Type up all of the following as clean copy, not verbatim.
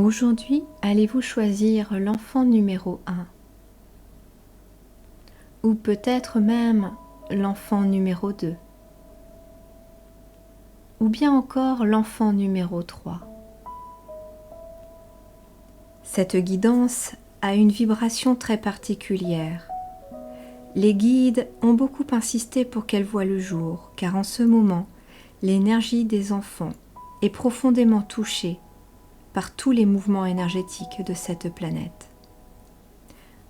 Aujourd'hui, allez-vous choisir l'enfant numéro 1 ou peut-être même l'enfant numéro 2 ou bien encore l'enfant numéro 3. Cette guidance a une vibration très particulière. Les guides ont beaucoup insisté pour qu'elle voie le jour, car en ce moment, l'énergie des enfants est profondément touchée par tous les mouvements énergétiques de cette planète.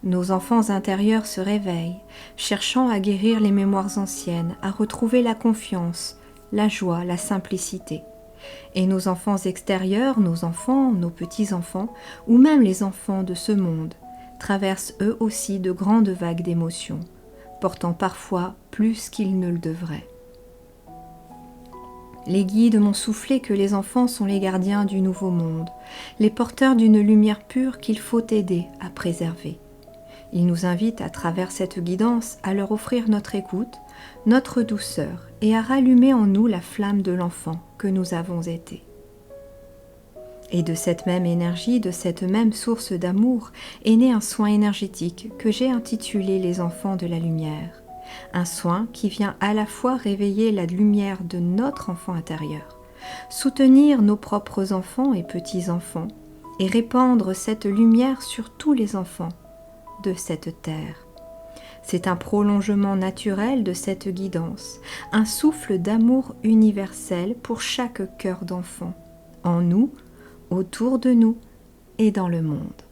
Nos enfants intérieurs se réveillent, cherchant à guérir les mémoires anciennes, à retrouver la confiance, la joie, la simplicité. Et nos enfants extérieurs, nos enfants, nos petits-enfants, ou même les enfants de ce monde, traversent eux aussi de grandes vagues d'émotions, portant parfois plus qu'ils ne le devraient. Les guides m'ont soufflé que les enfants sont les gardiens du nouveau monde, les porteurs d'une lumière pure qu'il faut aider à préserver. Ils nous invitent à travers cette guidance à leur offrir notre écoute, notre douceur et à rallumer en nous la flamme de l'enfant que nous avons été. Et de cette même énergie, de cette même source d'amour, est né un soin énergétique que j'ai intitulé les enfants de la lumière. Un soin qui vient à la fois réveiller la lumière de notre enfant intérieur, soutenir nos propres enfants et petits-enfants, et répandre cette lumière sur tous les enfants de cette terre. C'est un prolongement naturel de cette guidance, un souffle d'amour universel pour chaque cœur d'enfant, en nous, autour de nous et dans le monde.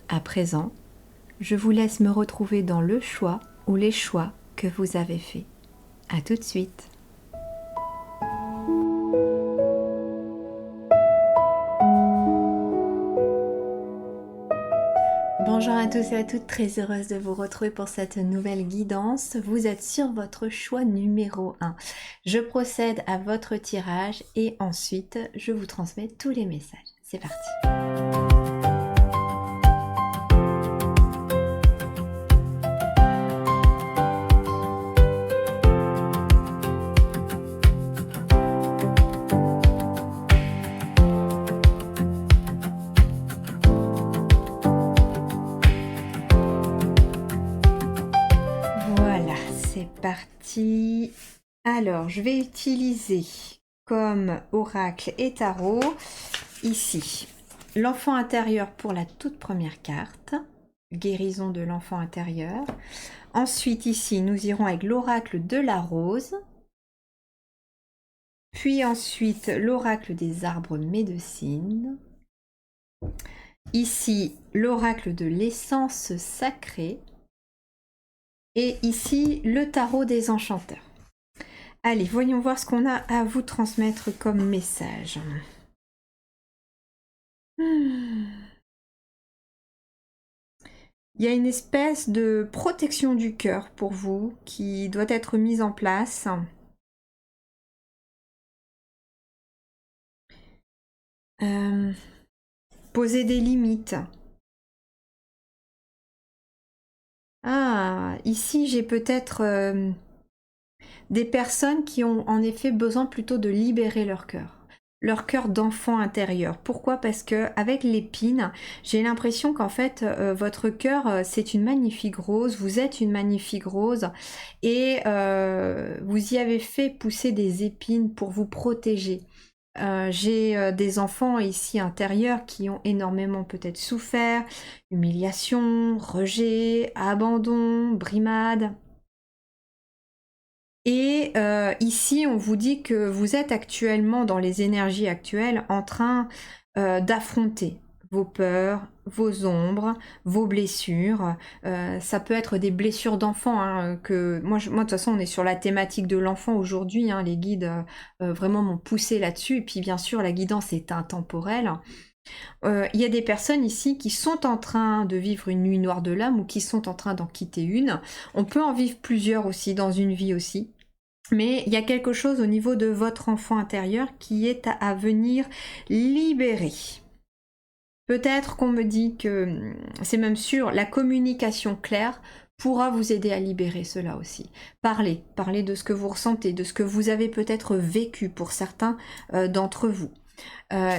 À présent, je vous laisse me retrouver dans le choix ou les choix que vous avez faits. À tout de suite. Bonjour à tous et à toutes, très heureuse de vous retrouver pour cette nouvelle guidance. Vous êtes sur votre choix numéro 1. Je procède à votre tirage et ensuite je vous transmets tous les messages. C'est parti. Parti. Alors, je vais utiliser comme oracle et tarot ici l'enfant intérieur pour la toute première carte, guérison de l'enfant intérieur. Ensuite, ici, nous irons avec l'oracle de la rose. Puis ensuite, l'oracle des arbres médecines. Ici, l'oracle de l'essence sacrée. Et ici, le tarot des enchanteurs. Allez, voyons voir ce qu'on a à vous transmettre comme message. Il y a une espèce de protection du cœur pour vous qui doit être mise en place. Poser des limites. Ah, ici j'ai peut-être des personnes qui ont en effet besoin plutôt de libérer leur cœur d'enfant intérieur. Pourquoi? Parce que avec l'épine, j'ai l'impression qu'en fait votre cœur c'est une magnifique rose, vous êtes une magnifique rose et vous y avez fait pousser des épines pour vous protéger. J'ai des enfants ici intérieurs qui ont énormément peut-être souffert, humiliation, rejet, abandon, brimade. Et ici, on vous dit que vous êtes actuellement, dans les énergies actuelles, en train d'affronter vos peurs, vos ombres, vos blessures. Ça peut être des blessures d'enfant. Hein, moi, de toute façon, on est sur la thématique de l'enfant aujourd'hui. Hein, les guides vraiment m'ont poussé là-dessus. Et puis, bien sûr, la guidance est intemporelle. Il y a des personnes ici qui sont en train de vivre une nuit noire de l'âme ou qui sont en train d'en quitter une. On peut en vivre plusieurs aussi, dans une vie aussi. Mais il y a quelque chose au niveau de votre enfant intérieur qui est à venir libérer. Peut-être qu'on me dit que, c'est même sûr, la communication claire pourra vous aider à libérer cela aussi. Parlez de ce que vous ressentez, de ce que vous avez peut-être vécu pour certains d'entre vous.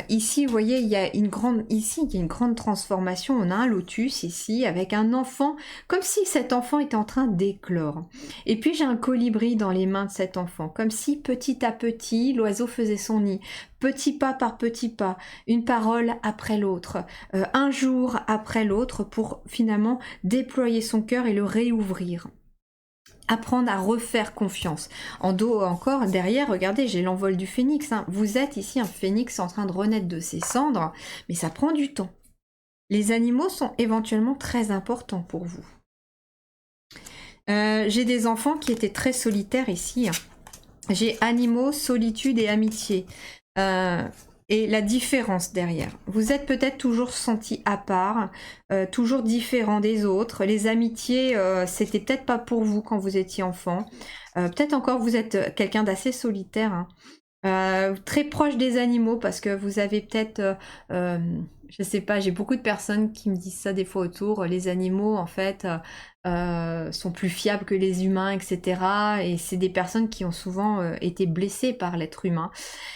Ici, vous voyez, il y a une grande transformation. On a un lotus ici avec un enfant, comme si cet enfant était en train d'éclore. Et puis j'ai un colibri dans les mains de cet enfant, comme si petit à petit, l'oiseau faisait son nid, petit pas par petit pas, une parole après l'autre, un jour après l'autre, pour finalement déployer son cœur et le réouvrir. Apprendre à refaire confiance. En dos encore, derrière, regardez, j'ai l'envol du phénix. Hein. Vous êtes ici un phénix en train de renaître de ses cendres, mais ça prend du temps. Les animaux sont éventuellement très importants pour vous. J'ai des enfants qui étaient très solitaires ici. Hein. J'ai animaux, solitude et amitié. Et la différence derrière. Vous êtes peut-être toujours senti à part, toujours différent des autres. Les amitiés, c'était peut-être pas pour vous quand vous étiez enfant. Peut-être encore vous êtes quelqu'un d'assez solitaire, hein. Très proche des animaux parce que vous avez peut-être, je sais pas, j'ai beaucoup de personnes qui me disent ça des fois autour. Les animaux, en fait, sont plus fiables que les humains, etc. Et c'est des personnes qui ont souvent été blessées par l'être humain.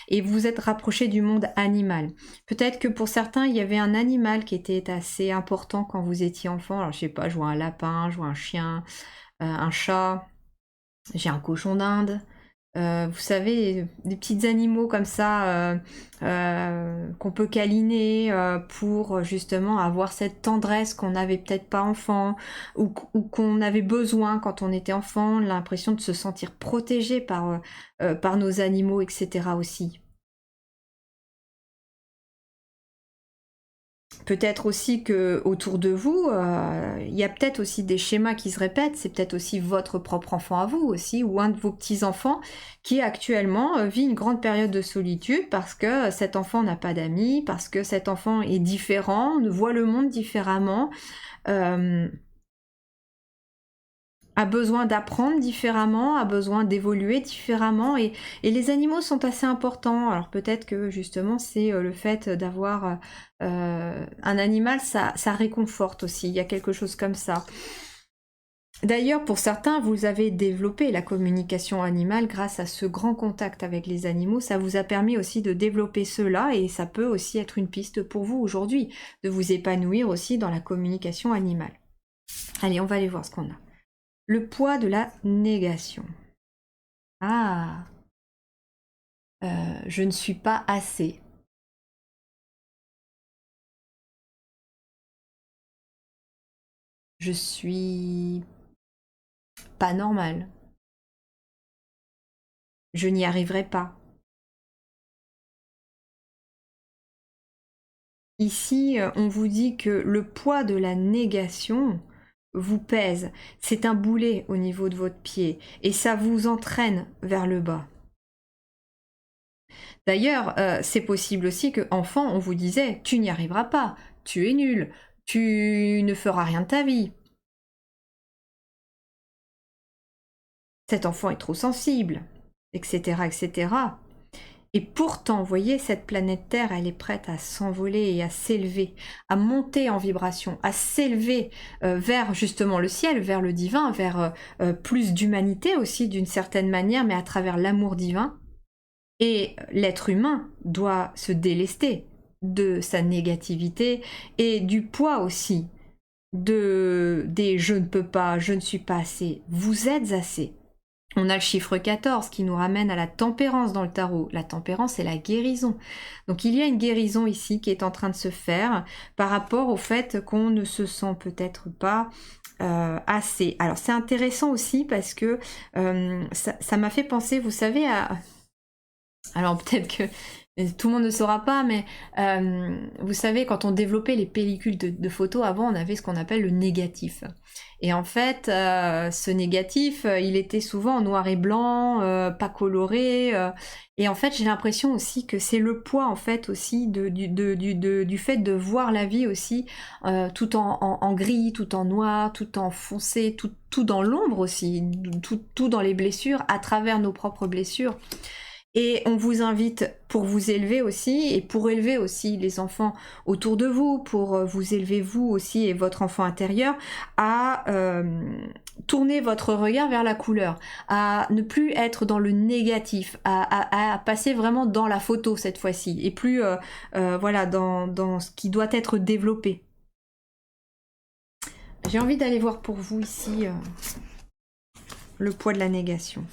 Et vous vous êtes rapproché du monde animal. Peut-être que pour certains, il y avait un animal qui était assez important quand vous étiez enfant. Alors, je sais pas, je vois un lapin, je vois un chien, un chat, j'ai un cochon d'Inde. Vous savez, des petits animaux comme ça qu'on peut câliner pour justement avoir cette tendresse qu'on n'avait peut-être pas enfant ou qu'on avait besoin quand on était enfant, l'impression de se sentir protégé par nos animaux, etc. aussi. Peut-être aussi que autour de vous, il y a peut-être aussi des schémas qui se répètent. C'est peut-être aussi votre propre enfant à vous aussi, ou un de vos petits-enfants qui actuellement vit une grande période de solitude parce que cet enfant n'a pas d'amis, parce que cet enfant est différent, ne voit le monde différemment, a besoin d'apprendre différemment, a besoin d'évoluer différemment, et les animaux sont assez importants. Alors peut-être que justement c'est le fait d'avoir un animal, ça réconforte aussi, il y a quelque chose comme ça. D'ailleurs, pour certains, vous avez développé la communication animale grâce à ce grand contact avec les animaux. Ça vous a permis aussi de développer cela, et ça peut aussi être une piste pour vous aujourd'hui, de vous épanouir aussi dans la communication animale. Allez, on va aller voir ce qu'on a. Le poids de la négation. Ah, je ne suis pas assez. Je suis pas normal. Je n'y arriverai pas. Ici, on vous dit que le poids de la négation vous pèse. C'est un boulet au niveau de votre pied et ça vous entraîne vers le bas. D'ailleurs, c'est possible aussi que, enfant, on vous disait « tu n'y arriveras pas, tu es nul, tu ne feras rien de ta vie ». Cet enfant est trop sensible, etc., etc. Et pourtant, vous voyez, cette planète Terre, elle est prête à s'envoler et à s'élever, à monter en vibration, à s'élever vers justement le ciel, vers le divin, vers plus d'humanité aussi d'une certaine manière, mais à travers l'amour divin. Et l'être humain doit se délester de sa négativité et du poids aussi des je ne peux pas, je ne suis pas assez. Vous êtes assez. On a le chiffre 14 qui nous ramène à la tempérance dans le tarot. La tempérance, c'est la guérison. Donc il y a une guérison ici qui est en train de se faire par rapport au fait qu'on ne se sent peut-être pas assez. Alors c'est intéressant aussi parce que ça m'a fait penser, vous savez, à... Alors peut-être que tout le monde ne saura pas, mais vous savez, quand on développait les pellicules de photos, avant on avait ce qu'on appelle le négatif. Et en fait, ce négatif, il était souvent en noir et blanc, pas coloré. Et en fait, j'ai l'impression aussi que c'est le poids, en fait, aussi du fait de voir la vie aussi, tout en gris, tout en noir, tout en foncé, tout dans l'ombre aussi, tout dans les blessures, à travers nos propres blessures. Et on vous invite pour vous élever aussi, et pour élever aussi les enfants autour de vous, pour vous élever vous aussi et votre enfant intérieur, à tourner votre regard vers la couleur, à ne plus être dans le négatif, à passer vraiment dans la photo cette fois-ci, et plus voilà, dans ce qui doit être développé. J'ai envie d'aller voir pour vous ici le poids de la négation.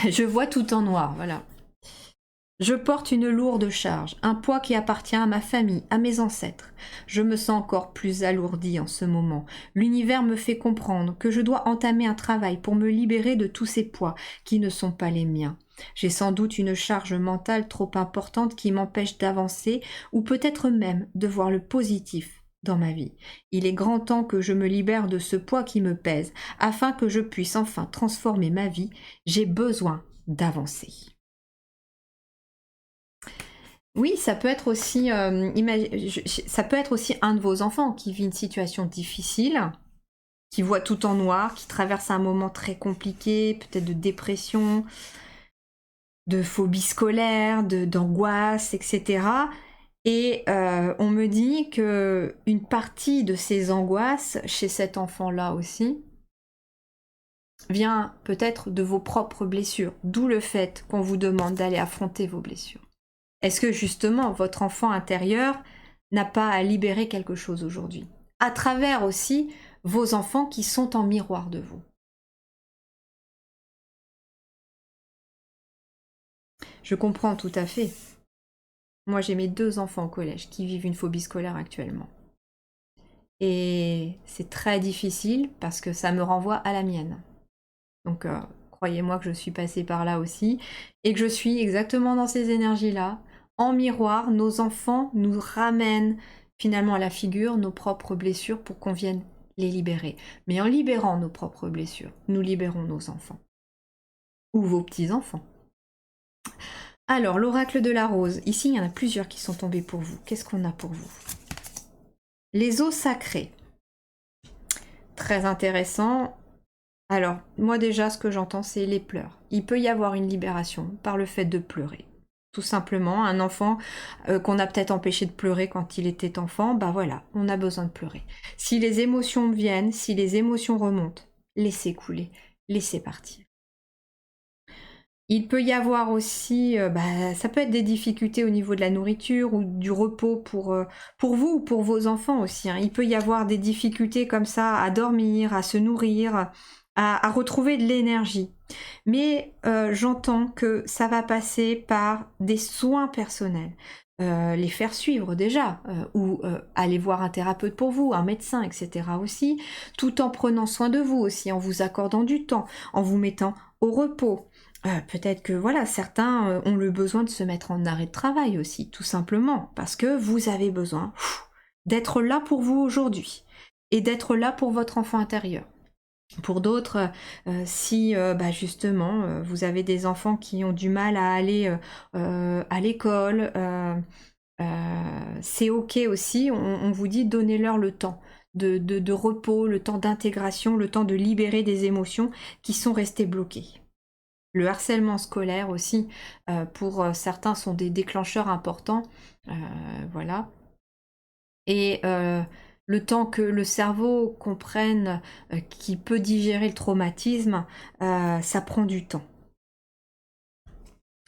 Je vois tout en noir, voilà. Je porte une lourde charge, un poids qui appartient à ma famille, à mes ancêtres. Je me sens encore plus alourdie en ce moment. L'univers me fait comprendre que je dois entamer un travail pour me libérer de tous ces poids qui ne sont pas les miens. J'ai sans doute une charge mentale trop importante qui m'empêche d'avancer ou peut-être même de voir le positif dans ma vie. Il est grand temps que je me libère de ce poids qui me pèse afin que je puisse enfin transformer ma vie. J'ai besoin d'avancer. Oui, ça peut être aussi, ça peut être aussi un de vos enfants qui vit une situation difficile, qui voit tout en noir, qui traverse un moment très compliqué, peut-être de dépression, de phobie scolaire, d'angoisse, etc. Et on me dit que une partie de ces angoisses chez cet enfant-là aussi vient peut-être de vos propres blessures, d'où le fait qu'on vous demande d'aller affronter vos blessures. Est-ce que justement votre enfant intérieur n'a pas à libérer quelque chose aujourd'hui? À travers aussi vos enfants qui sont en miroir de vous. Je comprends tout à fait. Moi j'ai mes 2 enfants au collège qui vivent une phobie scolaire actuellement. Et c'est très difficile parce que ça me renvoie à la mienne. Donc croyez-moi que je suis passée par là aussi et que je suis exactement dans ces énergies-là. En miroir, nos enfants nous ramènent finalement à la figure nos propres blessures pour qu'on vienne les libérer. Mais en libérant nos propres blessures, nous libérons nos enfants. Ou vos petits-enfants. Alors, l'oracle de la rose. Ici, il y en a plusieurs qui sont tombés pour vous. Qu'est-ce qu'on a pour vous? Les eaux sacrées. Très intéressant. Alors, moi déjà, ce que j'entends, c'est les pleurs. Il peut y avoir une libération par le fait de pleurer. Tout simplement, un enfant qu'on a peut-être empêché de pleurer quand il était enfant, bah voilà, on a besoin de pleurer. Si les émotions viennent, si les émotions remontent, laissez couler, laissez partir. Il peut y avoir aussi, ça peut être des difficultés au niveau de la nourriture ou du repos pour vous ou pour vos enfants aussi, hein. Il peut y avoir des difficultés comme ça à dormir, à se nourrir, à retrouver de l'énergie. Mais j'entends que ça va passer par des soins personnels. Les faire suivre déjà, ou aller voir un thérapeute pour vous, un médecin, etc. aussi, tout en prenant soin de vous aussi, en vous accordant du temps, en vous mettant au repos. Peut-être que voilà, certains ont le besoin de se mettre en arrêt de travail aussi, tout simplement, parce que vous avez besoin d'être là pour vous aujourd'hui et d'être là pour votre enfant intérieur. Pour d'autres, si justement vous avez des enfants qui ont du mal à aller à l'école, c'est ok aussi, on vous dit donnez-leur le temps de repos, le temps d'intégration, le temps de libérer des émotions qui sont restées bloquées. Le harcèlement scolaire aussi, pour certains, sont des déclencheurs importants. Voilà. Et le temps que le cerveau comprenne qu'il peut digérer le traumatisme, ça prend du temps.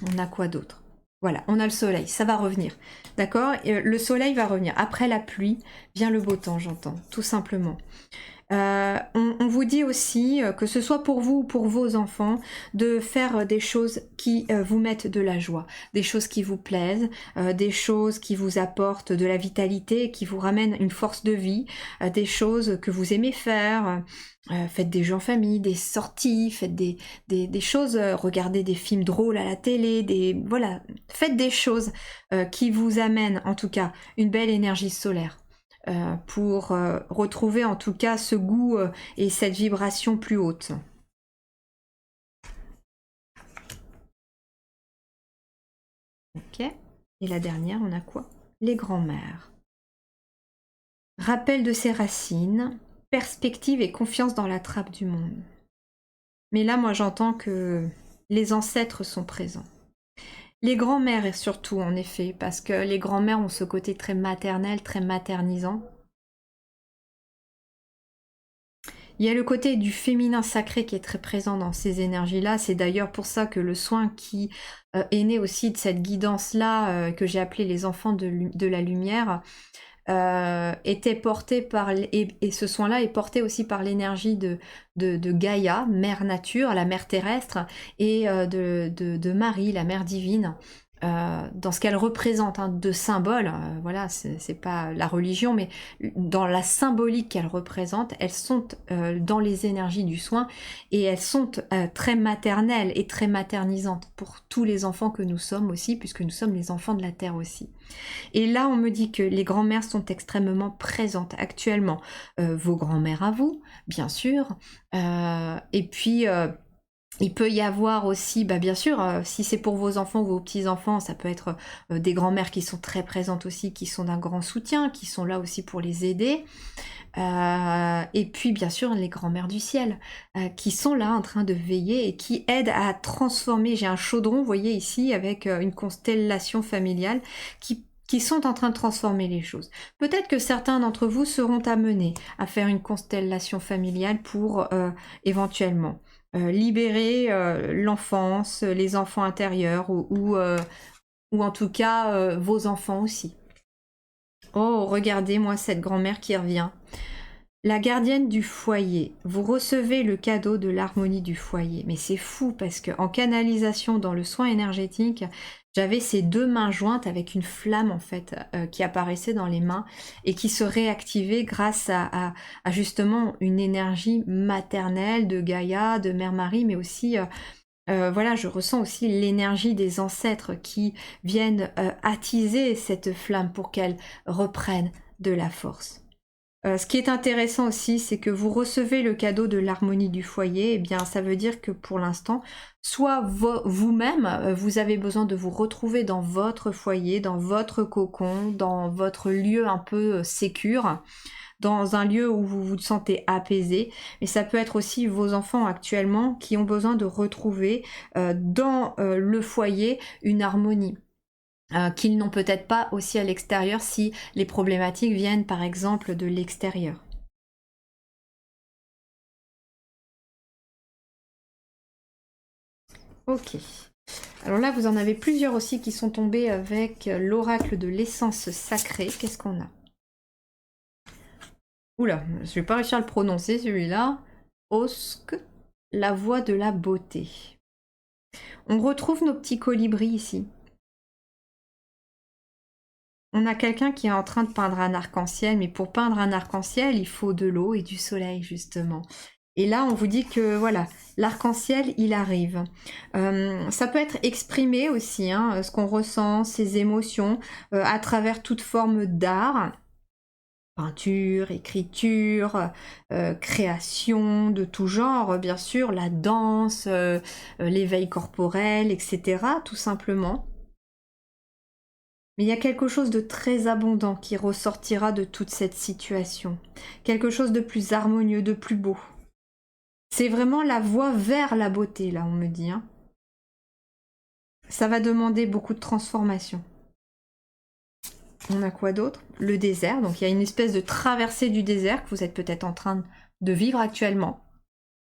On a quoi d'autre? Voilà, on a le soleil, ça va revenir. D'accord? Le soleil va revenir. Après la pluie, vient le beau temps, j'entends, tout simplement. On vous dit aussi, que ce soit pour vous ou pour vos enfants, de faire des choses qui vous mettent de la joie, des choses qui vous plaisent, des choses qui vous apportent de la vitalité, qui vous ramènent une force de vie, des choses que vous aimez faire. Faites des jeux en famille, des sorties, faites des choses, regardez des films drôles à la télé, voilà, faites des choses qui vous amènent en tout cas une belle énergie solaire. Pour retrouver en tout cas ce goût et cette vibration plus haute. Ok. Et la dernière, on a quoi? Les grands-mères. Rappel de ses racines, perspective et confiance dans la trappe du monde. Mais là, moi, j'entends que les ancêtres sont présents. Les grands-mères surtout, en effet, parce que les grands-mères ont ce côté très maternel, très maternisant. Il y a le côté du féminin sacré qui est très présent dans ces énergies-là. C'est d'ailleurs pour ça que le soin qui est né aussi de cette guidance-là, que j'ai appelé les enfants de la lumière, était porté par... Et ce soin-là est porté aussi par l'énergie de Gaïa, mère nature, la mère terrestre, et de Marie, la mère divine. Dans ce qu'elle représente, hein, de symboles, voilà, c'est pas la religion, mais dans la symbolique qu'elle représente, elles sont dans les énergies du soin et elles sont très maternelles et très maternisantes pour tous les enfants que nous sommes aussi, puisque nous sommes les enfants de la Terre aussi. Et là, on me dit que les grands-mères sont extrêmement présentes actuellement. Vos grands-mères à vous, bien sûr, et puis... il peut y avoir aussi, bah bien sûr, si c'est pour vos enfants ou vos petits-enfants, ça peut être des grands-mères qui sont très présentes aussi, qui sont d'un grand soutien, qui sont là aussi pour les aider. Et puis bien sûr les grands-mères du ciel, qui sont là en train de veiller et qui aident à transformer. J'ai un chaudron, vous voyez ici, avec une constellation familiale qui sont en train de transformer les choses. Peut-être que certains d'entre vous seront amenés à faire une constellation familiale pour éventuellement libérer l'enfance, les enfants intérieurs ou en tout cas vos enfants aussi. Oh, regardez-moi cette grand-mère qui revient. La gardienne du foyer, vous recevez le cadeau de l'harmonie du foyer. Mais c'est fou parce qu'en canalisation dans le soin énergétique, j'avais ces deux mains jointes avec une flamme en fait qui apparaissait dans les mains et qui se réactivait grâce à justement une énergie maternelle de Gaïa, de Mère Marie, mais aussi voilà, je ressens aussi l'énergie des ancêtres qui viennent attiser cette flamme pour qu'elle reprenne de la force. Ce qui est intéressant aussi, c'est que vous recevez le cadeau de l'harmonie du foyer. Eh bien, ça veut dire que pour l'instant, soit vous-même, vous avez besoin de vous retrouver dans votre foyer, dans votre cocon, dans votre lieu un peu sécure, dans un lieu où vous vous sentez apaisé. Mais ça peut être aussi vos enfants actuellement qui ont besoin de retrouver dans le foyer une harmonie. Qu'ils n'ont peut-être pas aussi à l'extérieur si les problématiques viennent par exemple de l'extérieur. Ok. Alors là, vous en avez plusieurs aussi qui sont tombés avec l'oracle de l'essence sacrée. Qu'est-ce qu'on a? Oula, je vais pas réussir à le prononcer celui-là. Osk, la voix de la beauté. On retrouve nos petits colibris ici. On a quelqu'un qui est en train de peindre un arc-en-ciel, mais pour peindre un arc-en-ciel, il faut de l'eau et du soleil, justement. Et là, on vous dit que, voilà, l'arc-en-ciel, il arrive. Ça peut être exprimé aussi, hein, ce qu'on ressent, ses émotions, à travers toute forme d'art. Peinture, écriture, création de tout genre, bien sûr, la danse, l'éveil corporel, etc., tout simplement. Mais il y a quelque chose de très abondant qui ressortira de toute cette situation. Quelque chose de plus harmonieux, de plus beau. C'est vraiment la voie vers la beauté, là, on me dit. Hein. Ça va demander beaucoup de transformation. On a quoi d'autre? Le désert. Donc il y a une espèce de traversée du désert que vous êtes peut-être en train de vivre actuellement.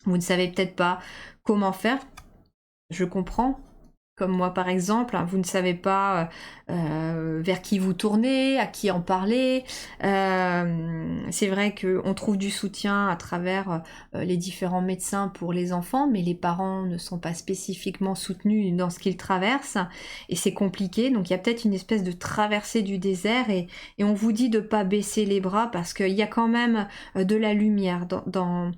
Vous ne savez peut-être pas comment faire. Je comprends. Comme moi par exemple, hein, vous ne savez pas vers qui vous tournez, à qui en parler. C'est vrai qu'on trouve du soutien à travers les différents médecins pour les enfants, mais les parents ne sont pas spécifiquement soutenus dans ce qu'ils traversent, et c'est compliqué. Donc il y a peut-être une espèce de traversée du désert, et on vous dit de ne pas baisser les bras, parce qu'il y a quand même de la lumière dans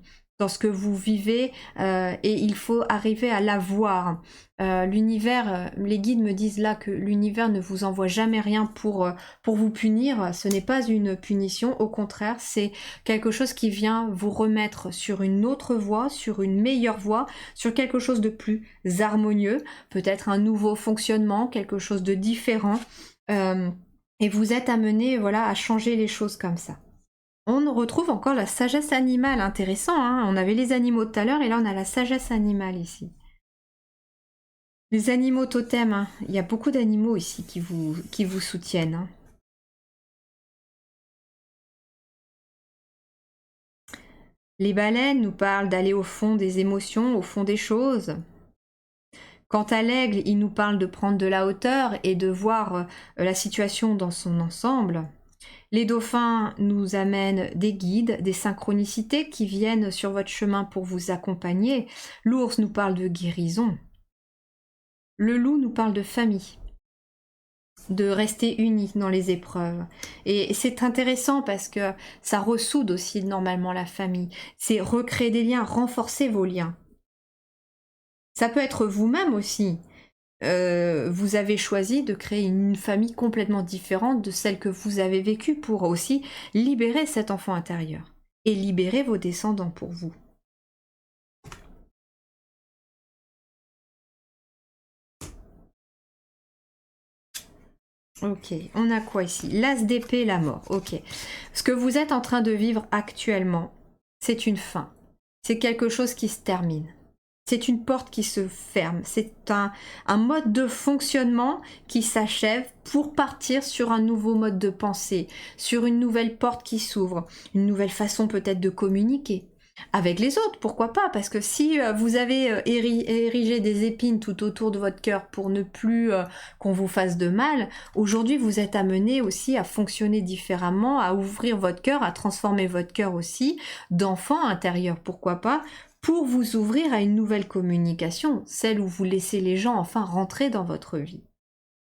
ce que vous vivez, et il faut arriver à la voir. L'univers, les guides me disent là que l'univers ne vous envoie jamais rien pour vous punir. Ce n'est pas une punition, au contraire, c'est quelque chose qui vient vous remettre sur une autre voie, sur une meilleure voie, sur quelque chose de plus harmonieux, peut-être un nouveau fonctionnement, quelque chose de différent, et vous êtes amené, voilà, à changer les choses comme ça. On retrouve encore la sagesse animale, intéressant, hein. On avait les animaux tout à l'heure et là on a la sagesse animale ici. Les animaux totems, hein. Il y a beaucoup d'animaux ici qui vous soutiennent, hein. Les baleines nous parlent d'aller au fond des émotions, au fond des choses. Quant à l'aigle, il nous parle de prendre de la hauteur et de voir la situation dans son ensemble. Les dauphins nous amènent des guides, des synchronicités qui viennent sur votre chemin pour vous accompagner. L'ours nous parle de guérison. Le loup nous parle de famille, de rester unis dans les épreuves. Et c'est intéressant parce que ça ressoude aussi normalement la famille. C'est recréer des liens, renforcer vos liens. Ça peut être vous-même aussi. Vous avez choisi de créer une famille complètement différente de celle que vous avez vécue pour aussi libérer cet enfant intérieur et libérer vos descendants pour vous. Ok, on a quoi ici? L'as d'épée, la mort. Ok. Ce que vous êtes en train de vivre actuellement, c'est une fin. C'est quelque chose qui se termine. C'est une porte qui se ferme. C'est un mode de fonctionnement qui s'achève pour partir sur un nouveau mode de pensée, sur une nouvelle porte qui s'ouvre, une nouvelle façon peut-être de communiquer. Avec les autres, pourquoi pas? Parce que si vous avez érigé des épines tout autour de votre cœur pour ne plus qu'on vous fasse de mal, aujourd'hui vous êtes amené aussi à fonctionner différemment, à ouvrir votre cœur, à transformer votre cœur aussi d'enfant intérieur, pourquoi pas, pour vous ouvrir à une nouvelle communication, celle où vous laissez les gens enfin rentrer dans votre vie,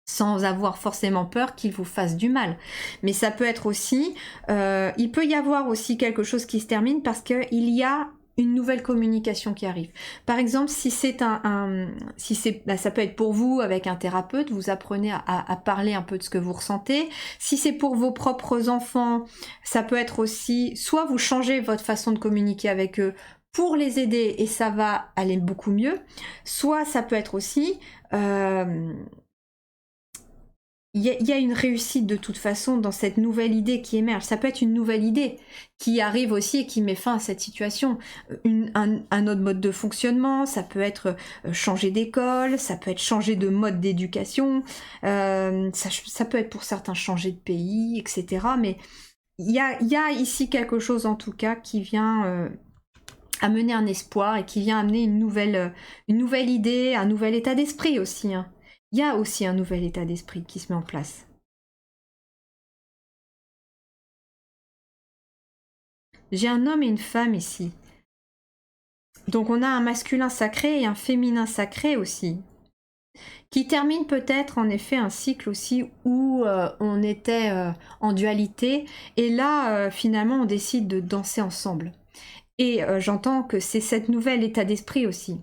sans avoir forcément peur qu'ils vous fassent du mal. Mais ça peut être aussi, il peut y avoir aussi quelque chose qui se termine parce qu'il y a une nouvelle communication qui arrive. Par exemple, si c'est ça peut être pour vous avec un thérapeute, vous apprenez à parler un peu de ce que vous ressentez. Si c'est pour vos propres enfants, ça peut être aussi, soit vous changez votre façon de communiquer avec eux pour les aider et ça va aller beaucoup mieux, soit ça peut être aussi il y a une réussite de toute façon dans cette nouvelle idée qui émerge. Ça peut être une nouvelle idée qui arrive aussi et qui met fin à cette situation. Un autre mode de fonctionnement, ça peut être changer d'école, ça peut être changer de mode d'éducation, ça peut être pour certains changer de pays, etc. Mais il y a ici quelque chose en tout cas qui vient amener un espoir et qui vient amener une nouvelle idée, un nouvel état d'esprit aussi, hein. Il y a aussi un nouvel état d'esprit qui se met en place. J'ai un homme et une femme ici. Donc on a un masculin sacré et un féminin sacré aussi. Qui termine peut-être en effet un cycle aussi où on était en dualité. Et là, finalement, on décide de danser ensemble. Et j'entends que c'est cette nouvelle état d'esprit aussi.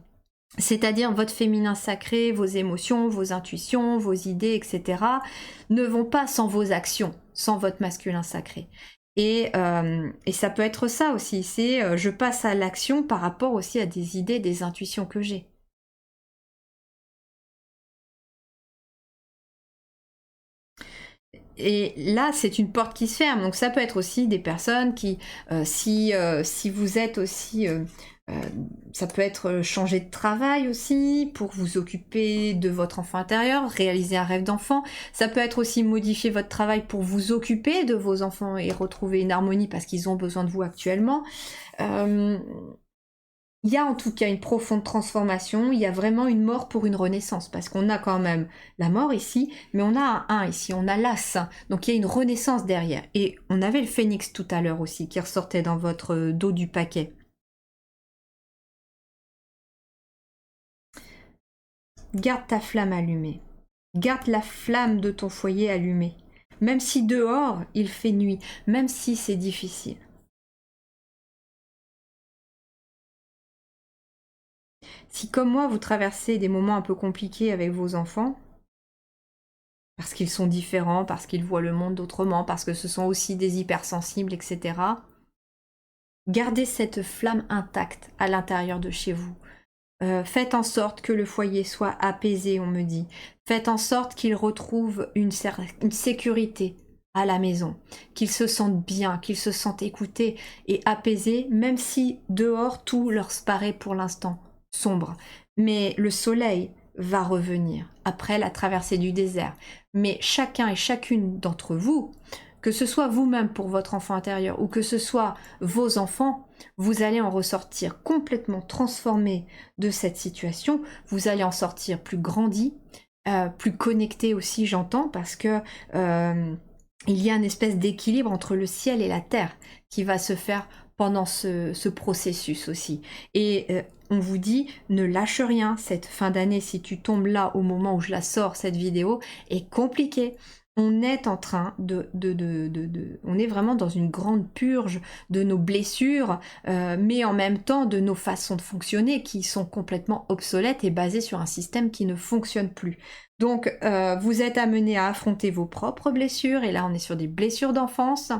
C'est-à-dire votre féminin sacré, vos émotions, vos intuitions, vos idées, etc. ne vont pas sans vos actions, sans votre masculin sacré. Et ça peut être ça aussi, c'est je passe à l'action par rapport aussi à des idées, des intuitions que j'ai. Et là, c'est une porte qui se ferme. Donc ça peut être aussi des personnes qui, si vous êtes aussi, euh, ça peut être changer de travail aussi pour vous occuper de votre enfant intérieur, réaliser un rêve d'enfant. Ça peut être aussi modifier votre travail pour vous occuper de vos enfants et retrouver une harmonie parce qu'ils ont besoin de vous actuellement. Il y a en tout cas une profonde transformation, il y a vraiment une mort pour une renaissance, parce qu'on a quand même la mort ici, mais on a un ici, on a l'as, donc il y a une renaissance derrière. Et on avait le phénix tout à l'heure aussi, qui ressortait dans votre dos du paquet. Garde ta flamme allumée. Garde la flamme de ton foyer allumée. Même si dehors, il fait nuit, même si c'est difficile. Si comme moi, vous traversez des moments un peu compliqués avec vos enfants, parce qu'ils sont différents, parce qu'ils voient le monde autrement, parce que ce sont aussi des hypersensibles, etc. Gardez cette flamme intacte à l'intérieur de chez vous. Faites en sorte que le foyer soit apaisé, on me dit. Faites en sorte qu'il retrouve une sécurité. à la maison, qu'ils se sentent bien, qu'ils se sentent écoutés et apaisés, même si dehors tout leur paraît pour l'instant sombre. Mais le soleil va revenir après la traversée du désert. Mais chacun et chacune d'entre vous, que ce soit vous-même pour votre enfant intérieur ou que ce soit vos enfants, vous allez en ressortir complètement transformé de cette situation. Vous allez en sortir plus grandi, plus connecté aussi, j'entends, parce que il y a une espèce d'équilibre entre le ciel et la terre qui va se faire pendant ce processus aussi. Et on vous dit, ne lâche rien, cette fin d'année, si tu tombes là au moment où je la sors, cette vidéo, est compliquée. On est en train on est vraiment dans une grande purge de nos blessures, mais en même temps de nos façons de fonctionner qui sont complètement obsolètes et basées sur un système qui ne fonctionne plus. Donc, vous êtes amené à affronter vos propres blessures, et là on est sur des blessures d'enfance,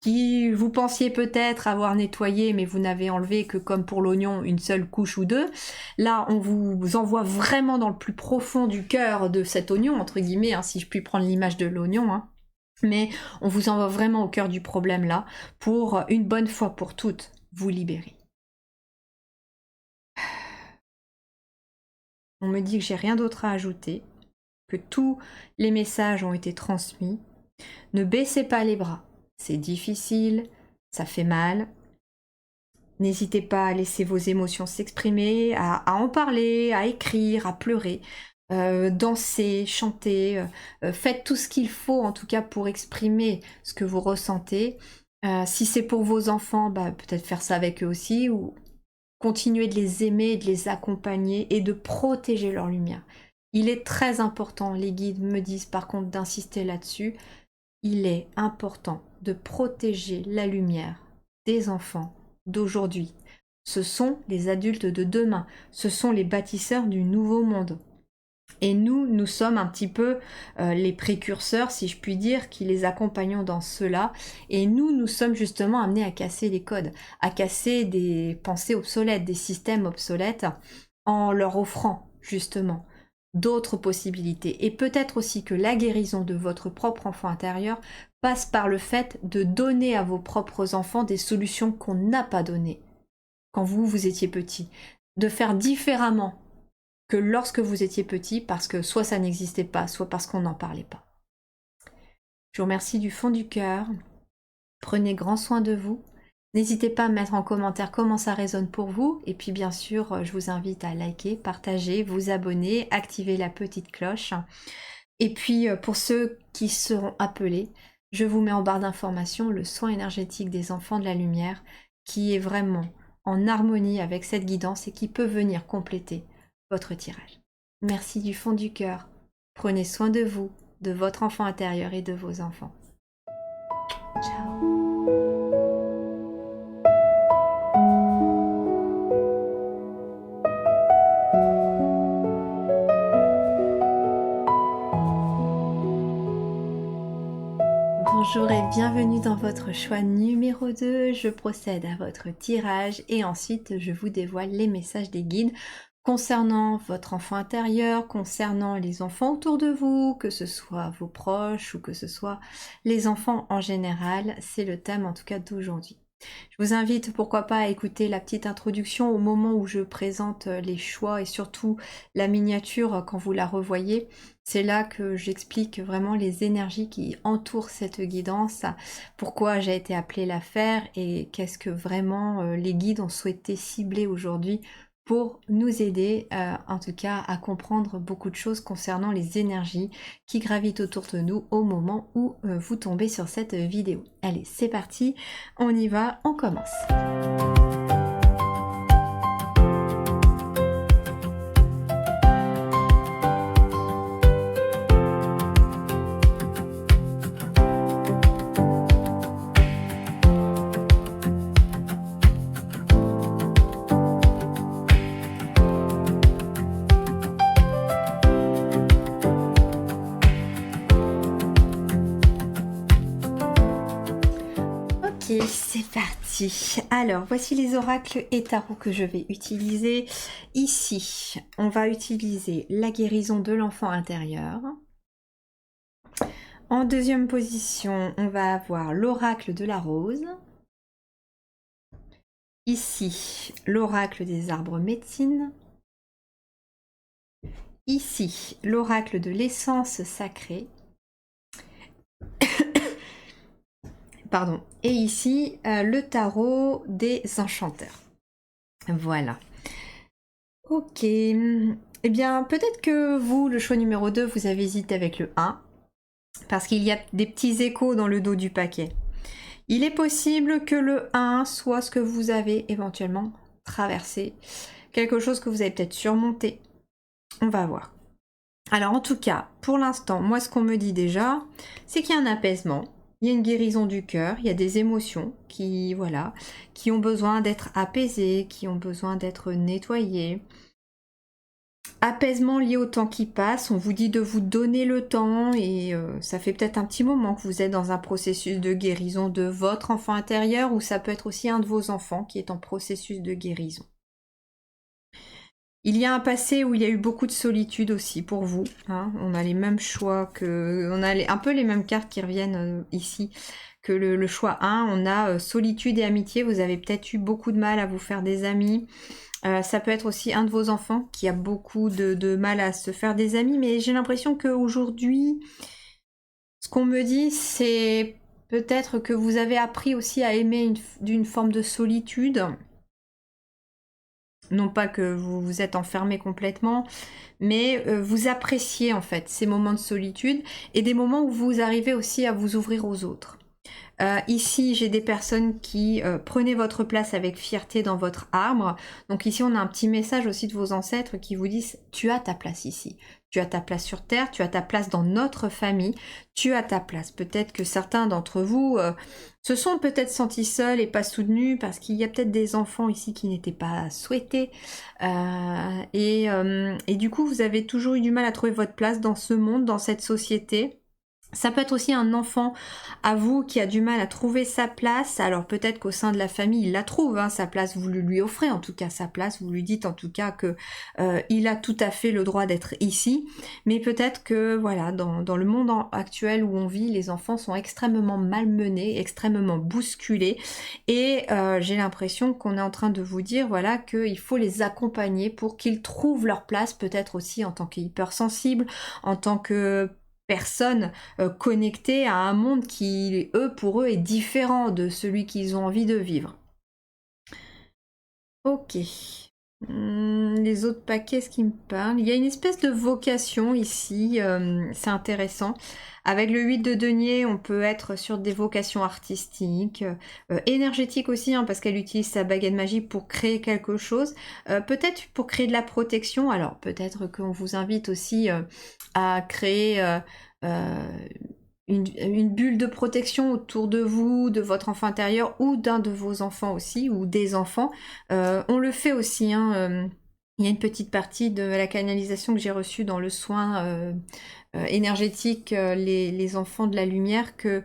qui vous pensiez peut-être avoir nettoyé, mais vous n'avez enlevé que comme pour l'oignon une seule couche ou deux. Là, on vous envoie vraiment dans le plus profond du cœur de cet oignon, entre guillemets, hein, si je puis prendre l'image de l'oignon, hein. Mais on vous envoie vraiment au cœur du problème là, pour une bonne fois pour toutes, vous libérer. On me dit que j'ai rien d'autre à ajouter, que tous les messages ont été transmis. Ne baissez pas les bras. C'est difficile, ça fait mal. N'hésitez pas à laisser vos émotions s'exprimer, à en parler, à écrire, à pleurer, danser, chanter. Faites tout ce qu'il faut en tout cas pour exprimer ce que vous ressentez. Si c'est pour vos enfants, bah, peut-être faire ça avec eux aussi, ou continuer de les aimer, de les accompagner et de protéger leur lumière. Il est très important, les guides me disent par contre d'insister là-dessus, il est important de protéger la lumière des enfants d'aujourd'hui. Ce sont les adultes de demain, ce sont les bâtisseurs du nouveau monde. Et nous sommes un petit peu les précurseurs, si je puis dire, qui les accompagnons dans cela. Et nous sommes justement amenés à casser les codes, à casser des pensées obsolètes, des systèmes obsolètes, en leur offrant justement d'autres possibilités. Et peut-être aussi que la guérison de votre propre enfant intérieur passe par le fait de donner à vos propres enfants des solutions qu'on n'a pas données quand vous étiez petit. De faire différemment que lorsque vous étiez petit, parce que soit ça n'existait pas, soit parce qu'on n'en parlait pas. Je vous remercie du fond du cœur. Prenez grand soin de vous. N'hésitez pas à mettre en commentaire comment ça résonne pour vous. Et puis bien sûr, je vous invite à liker, partager, vous abonner, activer la petite cloche. Et puis pour ceux qui seront appelés, je vous mets en barre d'information le soin énergétique des enfants de la lumière qui est vraiment en harmonie avec cette guidance et qui peut venir compléter votre tirage. Merci du fond du cœur. Prenez soin de vous, de votre enfant intérieur et de vos enfants. Ciao. Bonjour et bienvenue dans votre choix numéro 2. Je procède à votre tirage et ensuite je vous dévoile les messages des guides concernant votre enfant intérieur, concernant les enfants autour de vous, que ce soit vos proches ou que ce soit les enfants en général. C'est le thème en tout cas d'aujourd'hui. Je vous invite pourquoi pas à écouter la petite introduction au moment où je présente les choix et surtout la miniature quand vous la revoyez. C'est là que j'explique vraiment les énergies qui entourent cette guidance, pourquoi j'ai été appelée la faire et qu'est-ce que vraiment les guides ont souhaité cibler aujourd'hui pour nous aider en tout cas à comprendre beaucoup de choses concernant les énergies qui gravitent autour de nous au moment où vous tombez sur cette vidéo. Allez, c'est parti, on y va, on commence. C'est parti. Alors, voici les oracles et tarots que je vais utiliser. Ici, on va utiliser la guérison de l'enfant intérieur. En deuxième position, on va avoir l'oracle de la rose. Ici, l'oracle des arbres médecine. Ici, l'oracle de l'essence sacrée. Pardon. Et ici, le tarot des enchanteurs. Voilà. Ok. Eh bien, peut-être que vous, le choix numéro 2, vous avez hésité avec le 1. Parce qu'il y a des petits échos dans le dos du paquet. Il est possible que le 1 soit ce que vous avez éventuellement traversé. Quelque chose que vous avez peut-être surmonté. On va voir. Alors en tout cas, pour l'instant, moi ce qu'on me dit déjà, c'est qu'il y a un apaisement. Il y a une guérison du cœur, il y a des émotions qui, voilà, qui ont besoin d'être apaisées, qui ont besoin d'être nettoyées. Apaisement lié au temps qui passe, on vous dit de vous donner le temps et ça fait peut-être un petit moment que vous êtes dans un processus de guérison de votre enfant intérieur ou ça peut être aussi un de vos enfants qui est en processus de guérison. Il y a un passé où il y a eu beaucoup de solitude aussi pour vous. Hein. On a les mêmes choix que... On a un peu les mêmes cartes qui reviennent ici que le choix 1. On a solitude et amitié. Vous avez peut-être eu beaucoup de mal à vous faire des amis. Ça peut être aussi un de vos enfants qui a beaucoup de mal à se faire des amis. Mais j'ai l'impression qu'aujourd'hui, ce qu'on me dit, c'est peut-être que vous avez appris aussi à aimer d'une forme de solitude. Non pas que vous vous êtes enfermé complètement, mais vous appréciez en fait ces moments de solitude et des moments où vous arrivez aussi à vous ouvrir aux autres. Ici, j'ai des personnes qui prenaient votre place avec fierté dans votre arbre. Donc ici, on a un petit message aussi de vos ancêtres qui vous disent « Tu as ta place ici. Tu as ta place sur Terre, tu as ta place dans notre famille, tu as ta place. » Peut-être que certains d'entre vous se sont peut-être sentis seuls et pas soutenus parce qu'il y a peut-être des enfants ici qui n'étaient pas souhaités. Et du coup, vous avez toujours eu du mal à trouver votre place dans ce monde, dans cette société. Ça peut être aussi un enfant à vous qui a du mal à trouver sa place. Alors peut-être qu'au sein de la famille, il la trouve, hein, sa place, vous lui offrez en tout cas sa place, vous lui dites en tout cas que il a tout à fait le droit d'être ici. Mais peut-être que voilà, dans le monde actuel où on vit, les enfants sont extrêmement malmenés, extrêmement bousculés. Et j'ai l'impression qu'on est en train de vous dire voilà qu'il faut les accompagner pour qu'ils trouvent leur place, peut-être aussi en tant qu'hypersensibles, en tant que personnes connectées à un monde qui, pour eux, est différent de celui qu'ils ont envie de vivre. Ok. Les autres paquets, ce qui me parle. Il y a une espèce de vocation ici, c'est intéressant. Avec le 8 de denier, on peut être sur des vocations artistiques, énergétiques aussi, hein, parce qu'elle utilise sa baguette magique pour créer quelque chose. Peut-être pour créer de la protection. Alors peut-être qu'on vous invite aussi à créer une bulle de protection autour de vous, de votre enfant intérieur ou d'un de vos enfants aussi, ou des enfants. On le fait aussi, hein, il y a une petite partie de la canalisation que j'ai reçue dans le soin énergétique, les enfants de la lumière que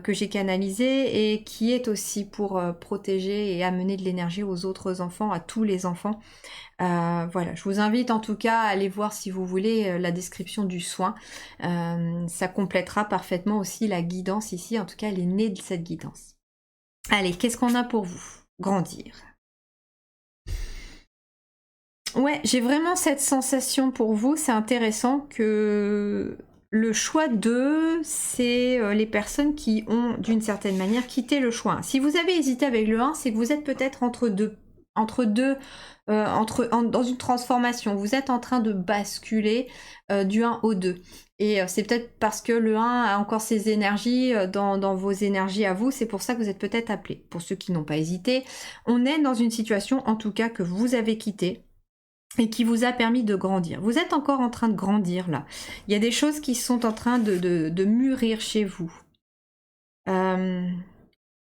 j'ai canalisé et qui est aussi pour protéger et amener de l'énergie aux autres enfants, à tous les enfants. Voilà, je vous invite en tout cas à aller voir si vous voulez la description du soin. Ça complétera parfaitement aussi la guidance ici, en tout cas elle est née de cette guidance. Allez, qu'est-ce qu'on a pour vous? Grandir. Ouais, j'ai vraiment cette sensation pour vous, c'est intéressant que le choix 2, c'est les personnes qui ont d'une certaine manière quitté le choix 1. Si vous avez hésité avec le 1, c'est que vous êtes peut-être dans une transformation. Vous êtes en train de basculer du 1 au 2. Et c'est peut-être parce que le 1 a encore ses énergies dans vos énergies à vous, c'est pour ça que vous êtes peut-être appelé. Pour ceux qui n'ont pas hésité, on est dans une situation en tout cas que vous avez quittée et qui vous a permis de grandir. Vous êtes encore en train de grandir là. Il y a des choses qui sont en train de mûrir chez vous.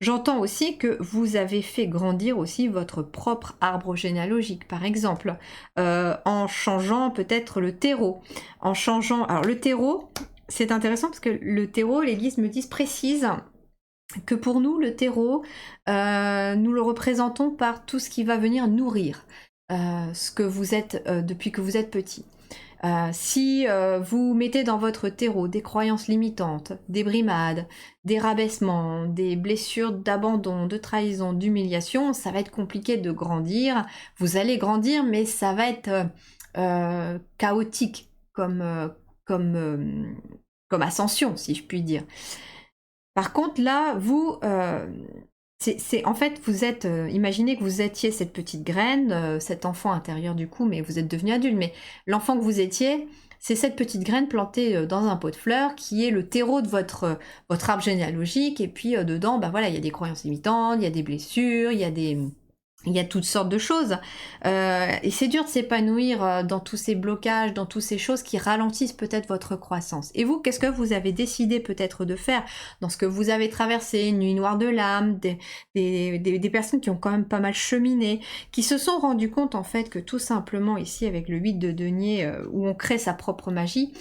J'entends aussi que vous avez fait grandir aussi votre propre arbre généalogique, par exemple, en changeant peut-être le terreau. En changeant... Alors le terreau, c'est intéressant parce que le terreau, les guides me disent précise que pour nous, le terreau, nous le représentons par tout ce qui va venir nourrir ce que vous êtes depuis que vous êtes petit. Si vous mettez dans votre terreau des croyances limitantes, des brimades, des rabaissements, des blessures d'abandon, de trahison, d'humiliation, ça va être compliqué de grandir. Vous allez grandir, mais ça va être chaotique comme ascension, si je puis dire. Par contre, là, vous, en fait, vous êtes, imaginez que vous étiez cette petite graine, cet enfant intérieur du coup, mais vous êtes devenu adulte, mais l'enfant que vous étiez, c'est cette petite graine plantée dans un pot de fleurs qui est le terreau de votre arbre généalogique, et puis dedans, bah voilà, il y a des croyances limitantes, il y a des blessures, il y a toutes sortes de choses. Et c'est dur de s'épanouir dans tous ces blocages, dans toutes ces choses qui ralentissent peut-être votre croissance. Et vous, qu'est-ce que vous avez décidé peut-être de faire dans ce que vous avez traversé, une nuit noire de l'âme, des personnes qui ont quand même pas mal cheminé, qui se sont rendues compte en fait que tout simplement ici avec le 8 de denier où on crée sa propre magie,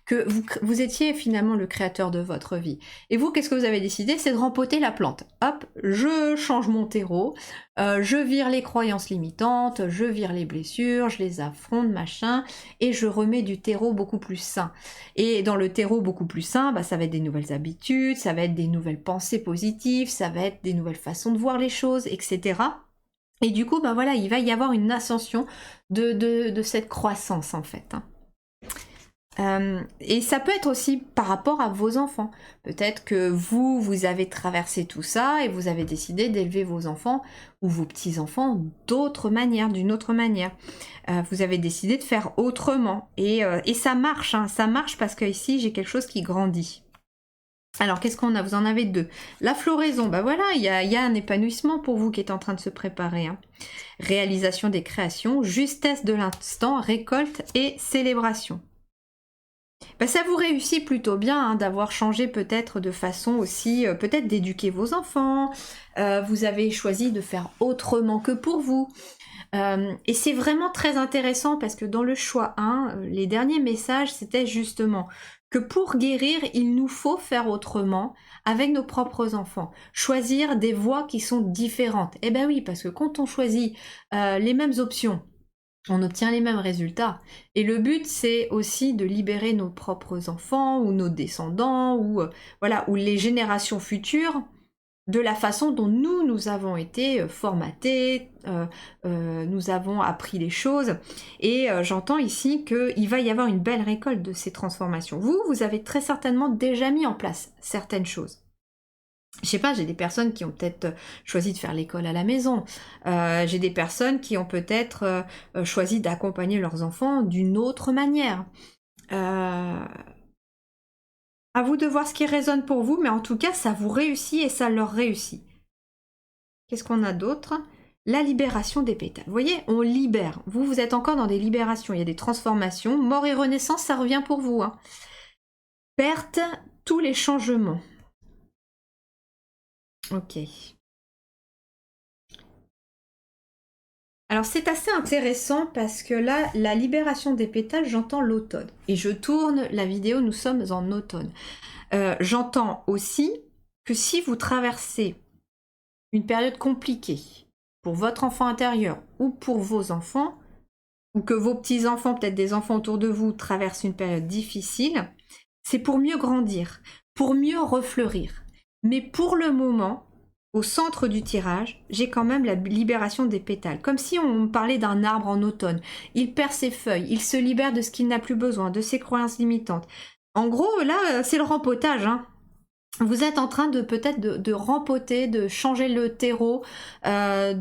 que vous étiez finalement le créateur de votre vie. Et vous, qu'est-ce que vous avez décidé? C'est de rempoter la plante. Hop, je change mon terreau, je vire les croyances limitantes, je vire les blessures, je les affronte, machin, et je remets du terreau beaucoup plus sain. Et dans le terreau beaucoup plus sain, bah, ça va être des nouvelles habitudes, ça va être des nouvelles pensées positives, ça va être des nouvelles façons de voir les choses, etc. Et du coup, bah voilà, il va y avoir une ascension de cette croissance en fait. Et ça peut être aussi par rapport à vos enfants. Peut-être que vous avez traversé tout ça et vous avez décidé d'élever vos enfants ou vos petits-enfants d'autre manière, d'une autre manière. Vous avez décidé de faire autrement. Et ça marche, hein, ça marche parce que ici j'ai quelque chose qui grandit. Alors qu'est-ce qu'on a? Vous en avez deux. La floraison, bah voilà, il y a un épanouissement pour vous qui est en train de se préparer. Hein. Réalisation des créations, justesse de l'instant, récolte et célébration. Ben, ça vous réussit plutôt bien hein, d'avoir changé peut-être de façon aussi, peut-être d'éduquer vos enfants, vous avez choisi de faire autrement que pour vous. Et c'est vraiment très intéressant parce que dans le choix 1, les derniers messages c'était justement que pour guérir, il nous faut faire autrement avec nos propres enfants. Choisir des voies qui sont différentes. Eh ben oui, parce que quand on choisit les mêmes options, on obtient les mêmes résultats. Et le but, c'est aussi de libérer nos propres enfants ou nos descendants ou voilà, ou les générations futures de la façon dont nous avons été formatés, nous avons appris les choses. Et j'entends ici qu'il va y avoir une belle récolte de ces transformations. Vous avez très certainement déjà mis en place certaines choses. Je sais pas, j'ai des personnes qui ont peut-être choisi de faire l'école à la maison. J'ai des personnes qui ont peut-être choisi d'accompagner leurs enfants d'une autre manière. À vous de voir ce qui résonne pour vous, mais en tout cas, ça vous réussit et ça leur réussit. Qu'est-ce qu'on a d'autre? La libération des pétales. Vous voyez, on libère. Vous êtes encore dans des libérations. Il y a des transformations. Mort et renaissance, ça revient pour vous. Hein. Perte, tous les changements. Ok. Alors c'est assez intéressant parce que là, la libération des pétales, j'entends l'automne. Et je tourne la vidéo, nous sommes en automne. J'entends aussi que si vous traversez une période compliquée pour votre enfant intérieur ou pour vos enfants, ou que vos petits-enfants, peut-être des enfants autour de vous, traversent une période difficile, c'est pour mieux grandir, pour mieux refleurir. Mais pour le moment, au centre du tirage, j'ai quand même la libération des pétales. Comme si on parlait d'un arbre en automne. Il perd ses feuilles, il se libère de ce qu'il n'a plus besoin, de ses croyances limitantes. En gros, là, c'est le rempotage. Hein. Vous êtes en train de peut-être de rempoter, de changer le terreau dans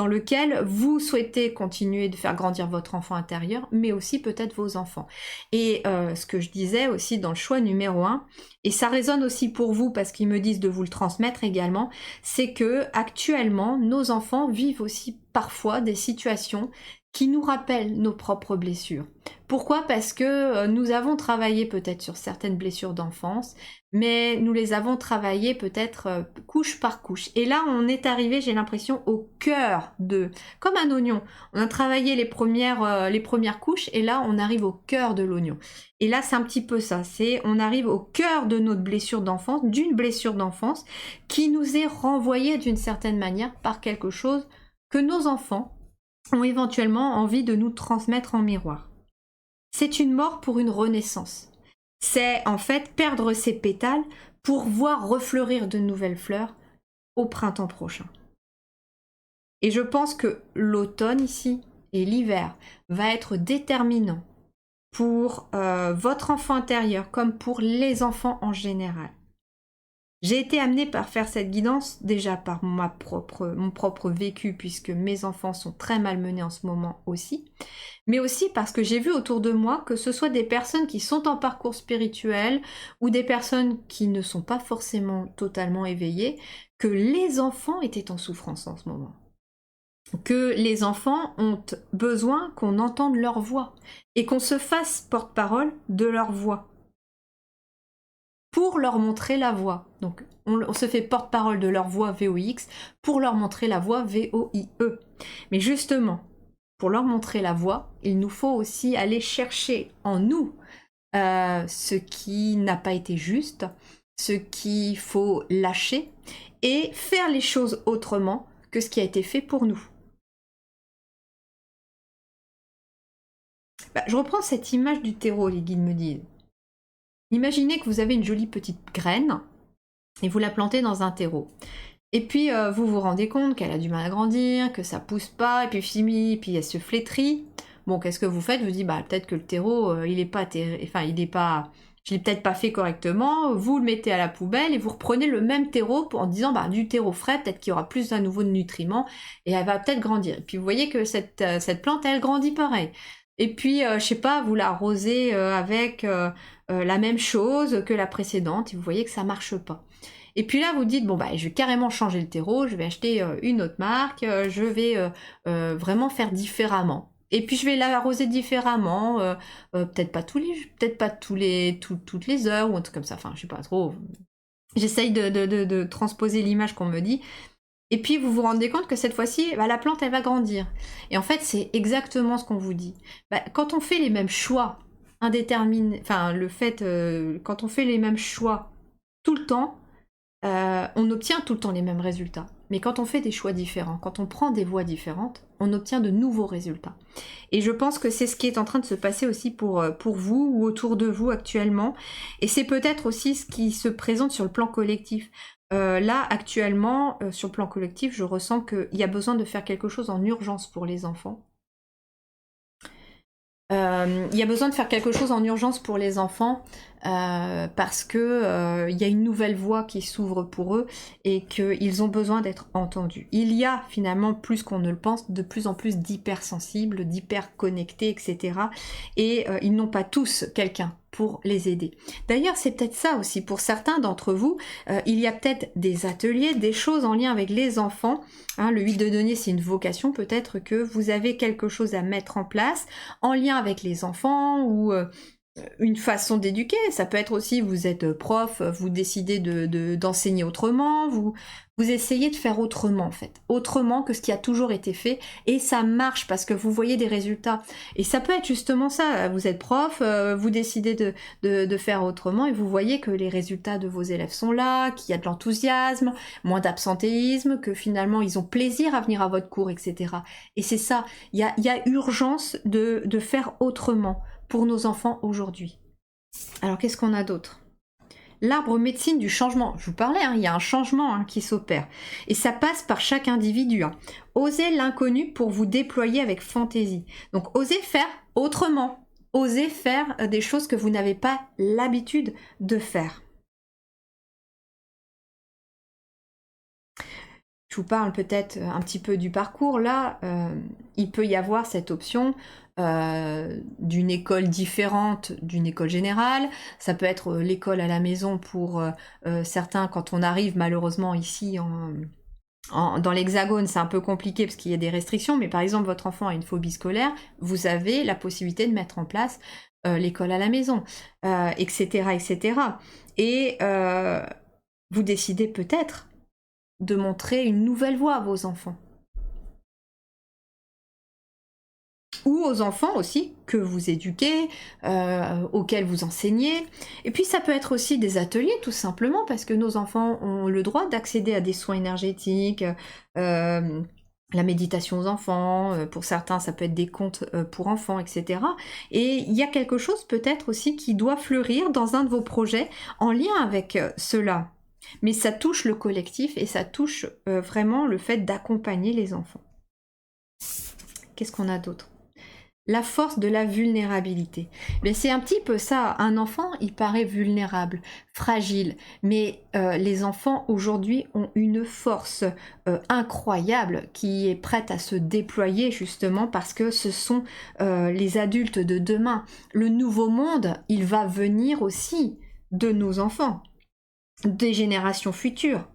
lequel vous souhaitez continuer de faire grandir votre enfant intérieur, mais aussi peut-être vos enfants. Et ce que je disais aussi dans le choix numéro 1, et ça résonne aussi pour vous parce qu'ils me disent de vous le transmettre également, c'est que actuellement nos enfants vivent aussi parfois des situations qui nous rappellent nos propres blessures. Pourquoi? Parce que nous avons travaillé peut-être sur certaines blessures d'enfance, mais nous les avons travaillées peut-être couche par couche. Et là, on est arrivé, j'ai l'impression, au cœur de... Comme un oignon. On a travaillé les premières couches, et là, on arrive au cœur de l'oignon. Et là, c'est un petit peu ça. On arrive au cœur de notre blessure d'enfance, d'une blessure d'enfance, qui nous est renvoyée d'une certaine manière par quelque chose que nos enfants ont éventuellement envie de nous transmettre en miroir. c'est une mort pour une renaissance. C'est en fait perdre ses pétales pour voir refleurir de nouvelles fleurs au printemps prochain. Et je pense que l'automne ici et l'hiver va être déterminant pour votre enfant intérieur comme pour les enfants en général. J'ai été amenée par faire cette guidance déjà par mon propre vécu puisque mes enfants sont très malmenés en ce moment aussi, mais aussi parce que j'ai vu autour de moi que ce soit des personnes qui sont en parcours spirituel ou des personnes qui ne sont pas forcément totalement éveillées, que les enfants étaient en souffrance en ce moment. Que les enfants ont besoin qu'on entende leur voix et qu'on se fasse porte-parole de leur voix pour leur montrer la voie. Donc on se fait porte-parole de leur voix VOX pour leur montrer la voie VOIE. Mais justement, pour leur montrer la voie, il nous faut aussi aller chercher en nous ce qui n'a pas été juste, ce qu'il faut lâcher et faire les choses autrement que ce qui a été fait pour nous. Je reprends cette image du terreau, les guides me disent. Imaginez que vous avez une jolie petite graine et vous la plantez dans un terreau. Et puis vous vous rendez compte qu'elle a du mal à grandir, que ça pousse pas, et puis elle se flétrit. Bon, qu'est-ce que vous faites? Vous dites, peut-être que le terreau, je l'ai peut-être pas fait correctement. Vous le mettez à la poubelle et vous reprenez le même terreau en disant, du terreau frais, peut-être qu'il y aura plus à nouveau de nutriments et elle va peut-être grandir. Et puis vous voyez que cette plante, elle grandit pareil. Et puis, je sais pas, vous l'arrosez avec la même chose que la précédente et vous voyez que ça marche pas. Et puis là, vous dites, je vais carrément changer le terreau, je vais acheter une autre marque, je vais vraiment faire différemment. Et puis je vais l'arroser différemment, peut-être pas toutes les heures ou un truc comme ça, enfin je sais pas trop. J'essaye de transposer l'image qu'on me dit. Et puis vous vous rendez compte que cette fois-ci, la plante elle va grandir. Et en fait c'est exactement ce qu'on vous dit. Quand on fait les mêmes choix indéterminés, quand on fait les mêmes choix tout le temps, on obtient tout le temps les mêmes résultats. Mais quand on fait des choix différents, quand on prend des voies différentes, on obtient de nouveaux résultats. Et je pense que c'est ce qui est en train de se passer aussi pour vous ou autour de vous actuellement. Et c'est peut-être aussi ce qui se présente sur le plan collectif. Là, actuellement, sur le plan collectif, je ressens qu'il y a besoin de faire quelque chose en urgence pour les enfants. Il y a besoin de faire quelque chose en urgence pour les enfants parce que il y a une nouvelle voie qui s'ouvre pour eux et qu'ils ont besoin d'être entendus. Il y a finalement, plus qu'on ne le pense, de plus en plus d'hypersensibles, d'hyperconnectés, etc. Et ils n'ont pas tous quelqu'un pour les aider. D'ailleurs, c'est peut-être ça aussi. Pour certains d'entre vous, il y a peut-être des ateliers, des choses en lien avec les enfants. Le 8 de denier, c'est une vocation. Peut-être que vous avez quelque chose à mettre en place en lien avec les enfants ou une façon d'éduquer. Ça peut être aussi, vous êtes prof, vous décidez d'enseigner autrement, vous essayez de faire autrement en fait, autrement que ce qui a toujours été fait, et ça marche parce que vous voyez des résultats. Et ça peut être justement ça, vous êtes prof, vous décidez de faire autrement et vous voyez que les résultats de vos élèves sont là, qu'il y a de l'enthousiasme, moins d'absentéisme, que finalement ils ont plaisir à venir à votre cours, etc. Et c'est ça, il y a urgence de faire autrement pour nos enfants aujourd'hui. Alors qu'est-ce qu'on a d'autre? L'arbre médecine du changement. Je vous parlais, il y a un changement qui s'opère. Et ça passe par chaque individu. Osez l'inconnu pour vous déployer avec fantaisie. Donc osez faire autrement. Osez faire des choses que vous n'avez pas l'habitude de faire. Je vous parle peut-être un petit peu du parcours. Là, il peut y avoir cette option d'une école différente d'une école générale. Ça peut être l'école à la maison pour certains. Quand on arrive malheureusement ici dans l'Hexagone, c'est un peu compliqué parce qu'il y a des restrictions, mais par exemple votre enfant a une phobie scolaire, vous avez la possibilité de mettre en place l'école à la maison, etc., etc. Et vous décidez peut-être de montrer une nouvelle voie à vos enfants. Ou aux enfants aussi que vous éduquez, auxquels vous enseignez. Et puis ça peut être aussi des ateliers tout simplement parce que nos enfants ont le droit d'accéder à des soins énergétiques, la méditation aux enfants, pour certains ça peut être des contes pour enfants, etc. Et il y a quelque chose peut-être aussi qui doit fleurir dans un de vos projets en lien avec cela. Mais ça touche le collectif et ça touche vraiment le fait d'accompagner les enfants. Qu'est-ce qu'on a d'autre? La force de la vulnérabilité. Mais c'est un petit peu ça. Un enfant, il paraît vulnérable, fragile, mais les enfants aujourd'hui ont une force incroyable qui est prête à se déployer justement parce que ce sont les adultes de demain. Le nouveau monde, il va venir aussi de nos enfants, des générations futures.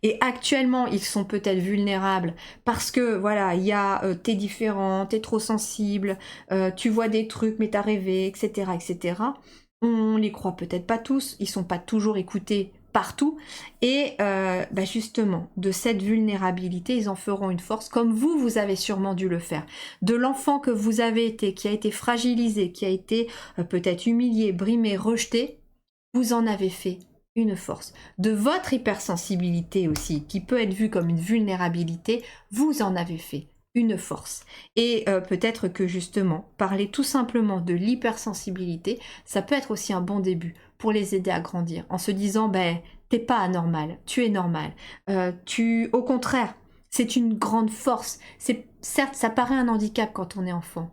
Et actuellement, ils sont peut-être vulnérables parce que, voilà, il y a t'es différent, t'es trop sensible, tu vois des trucs mais t'as rêvé, etc., etc. On les croit peut-être pas tous, ils sont pas toujours écoutés partout. Et justement, de cette vulnérabilité, ils en feront une force, comme vous, vous avez sûrement dû le faire. De l'enfant que vous avez été, qui a été fragilisé, qui a été peut-être humilié, brimé, rejeté, vous en avez fait une force. De votre hypersensibilité aussi, qui peut être vue comme une vulnérabilité, vous en avez fait une force. Et peut-être que justement, parler tout simplement de l'hypersensibilité, ça peut être aussi un bon début pour les aider à grandir, en se disant, ben, t'es pas anormal, tu es normal. Au contraire, c'est une grande force. Certes, ça paraît un handicap quand on est enfant.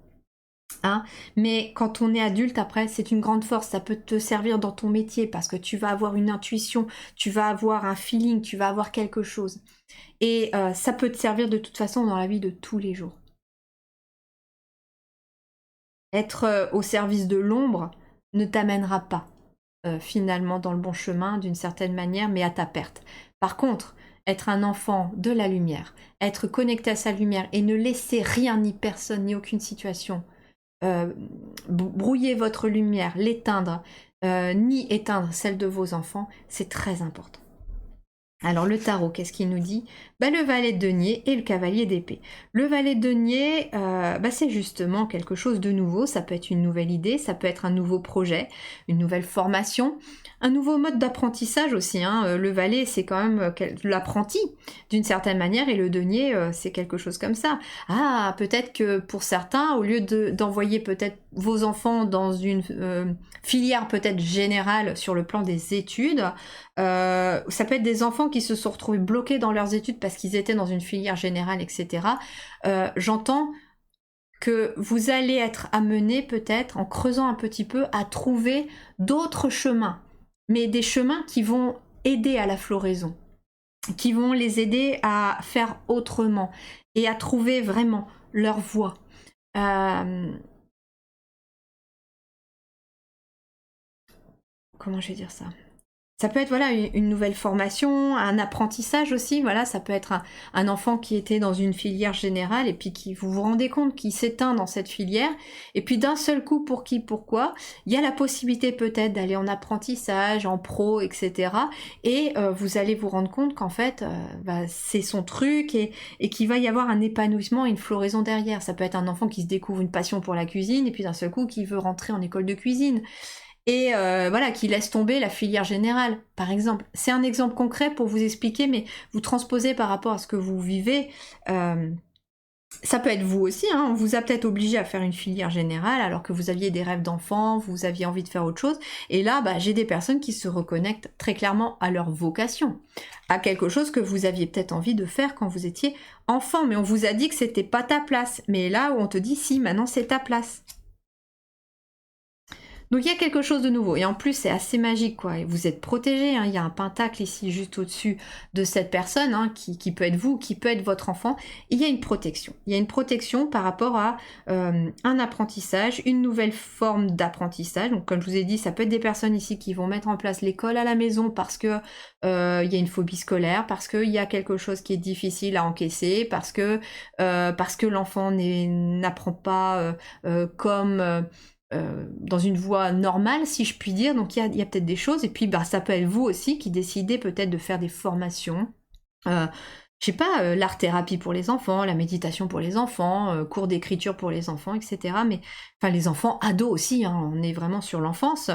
Hein, mais quand on est adulte, après, c'est une grande force. Ça peut te servir dans ton métier parce que tu vas avoir une intuition, tu vas avoir un feeling, tu vas avoir quelque chose. Et ça peut te servir de toute façon dans la vie de tous les jours. Être au service de l'ombre ne t'amènera pas finalement dans le bon chemin d'une certaine manière, mais à ta perte. Par contre, être un enfant de la lumière, être connecté à sa lumière et ne laisser rien ni personne ni aucune situation brouiller votre lumière, l'éteindre, ni éteindre celle de vos enfants, c'est très important. Alors le tarot, qu'est-ce qu'il nous dit? Le valet de denier et le cavalier d'épée. Le valet de denier, c'est justement quelque chose de nouveau, ça peut être une nouvelle idée, ça peut être un nouveau projet, une nouvelle formation, un nouveau mode d'apprentissage aussi. Hein. Le valet, c'est quand même l'apprenti d'une certaine manière, et le denier, c'est quelque chose comme ça. Ah, peut-être que pour certains, au lieu d'envoyer peut-être vos enfants dans une filière peut-être générale sur le plan des études, ça peut être des enfants qui se sont retrouvés bloqués dans leurs études parce qu'ils étaient dans une filière générale, etc. J'entends que vous allez être amenés peut-être, en creusant un petit peu, à trouver d'autres chemins, mais des chemins qui vont aider à la floraison, qui vont les aider à faire autrement et à trouver vraiment leur voie. Comment je vais dire ça ? Ça peut être voilà, une nouvelle formation, un apprentissage aussi. Voilà, ça peut être un enfant qui était dans une filière générale et puis qui vous vous rendez compte qu'il s'éteint dans cette filière. Et puis d'un seul coup, pour qui, pourquoi, il y a la possibilité peut-être d'aller en apprentissage, en pro, etc. Et vous allez vous rendre compte qu'en fait, c'est son truc et qu'il va y avoir un épanouissement et une floraison derrière. Ça peut être un enfant qui se découvre une passion pour la cuisine et puis d'un seul coup qui veut rentrer en école de cuisine. Et voilà, qui laisse tomber la filière générale, par exemple. C'est un exemple concret pour vous expliquer, mais vous transposez par rapport à ce que vous vivez. Ça peut être vous aussi, hein. On vous a peut-être obligé à faire une filière générale alors que vous aviez des rêves d'enfant, vous aviez envie de faire autre chose. Et là, j'ai des personnes qui se reconnectent très clairement à leur vocation, à quelque chose que vous aviez peut-être envie de faire quand vous étiez enfant, mais on vous a dit que c'était pas ta place. Mais là où on te dit si, maintenant c'est ta place. Donc il y a quelque chose de nouveau, et en plus c'est assez magique, quoi. Et vous êtes protégé, hein. Il y a un pentacle ici juste au-dessus de cette personne, hein, qui peut être vous, qui peut être votre enfant. Il y a une protection. Il y a une protection par rapport à un apprentissage, une nouvelle forme d'apprentissage. Donc comme je vous ai dit, ça peut être des personnes ici qui vont mettre en place l'école à la maison parce que il y a une phobie scolaire, parce qu'il y a quelque chose qui est difficile à encaisser, parce que l'enfant n'apprend pas comme... dans une voie normale, si je puis dire. Donc il y a peut-être des choses, et puis ça peut être vous aussi qui décidez peut-être de faire des formations, je sais pas, l'art-thérapie pour les enfants, la méditation pour les enfants, cours d'écriture pour les enfants, etc. Mais enfin les enfants, ados aussi, hein, on est vraiment sur l'enfance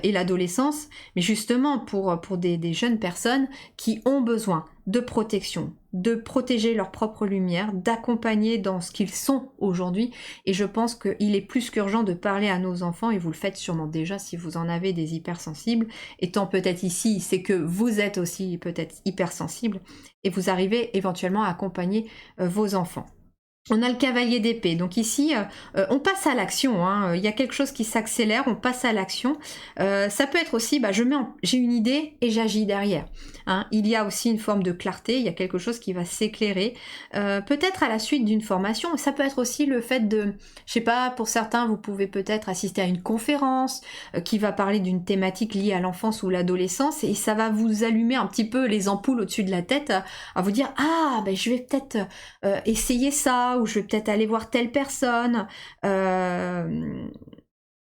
et l'adolescence, mais justement pour des jeunes personnes qui ont besoin de protection, de protéger leur propre lumière, d'accompagner dans ce qu'ils sont aujourd'hui. Et je pense qu'il est plus qu'urgent de parler à nos enfants, et vous le faites sûrement déjà si vous en avez des hypersensibles. Étant peut-être ici, c'est que vous êtes aussi peut-être hypersensible, et vous arrivez éventuellement à accompagner vos enfants. On a le cavalier d'épée, donc ici on passe à l'action, hein. Il y a quelque chose qui s'accélère, on passe à l'action. Ça peut être aussi, j'ai une idée et j'agis derrière, hein. Il y a aussi une forme de clarté, il y a quelque chose qui va s'éclairer, peut-être à la suite d'une formation. Ça peut être aussi le fait de, je sais pas, pour certains vous pouvez peut-être assister à une conférence qui va parler d'une thématique liée à l'enfance ou l'adolescence, et ça va vous allumer un petit peu les ampoules au-dessus de la tête, à vous dire ah ben je vais peut-être essayer ça, ou je vais peut-être aller voir telle personne. Il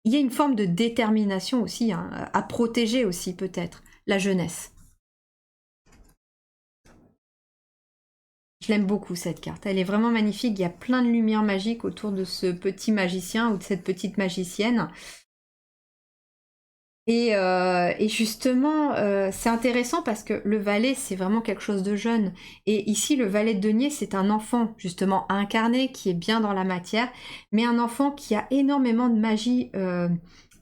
y a une forme de détermination aussi, hein, à protéger aussi peut-être la jeunesse. Je l'aime beaucoup cette carte, elle est vraiment magnifique, il y a plein de lumière magique autour de ce petit magicien ou de cette petite magicienne. Et justement, c'est intéressant parce que le valet, c'est vraiment quelque chose de jeune. Et ici, le valet de denier, c'est un enfant, justement, incarné, qui est bien dans la matière, mais un enfant qui a énormément de magie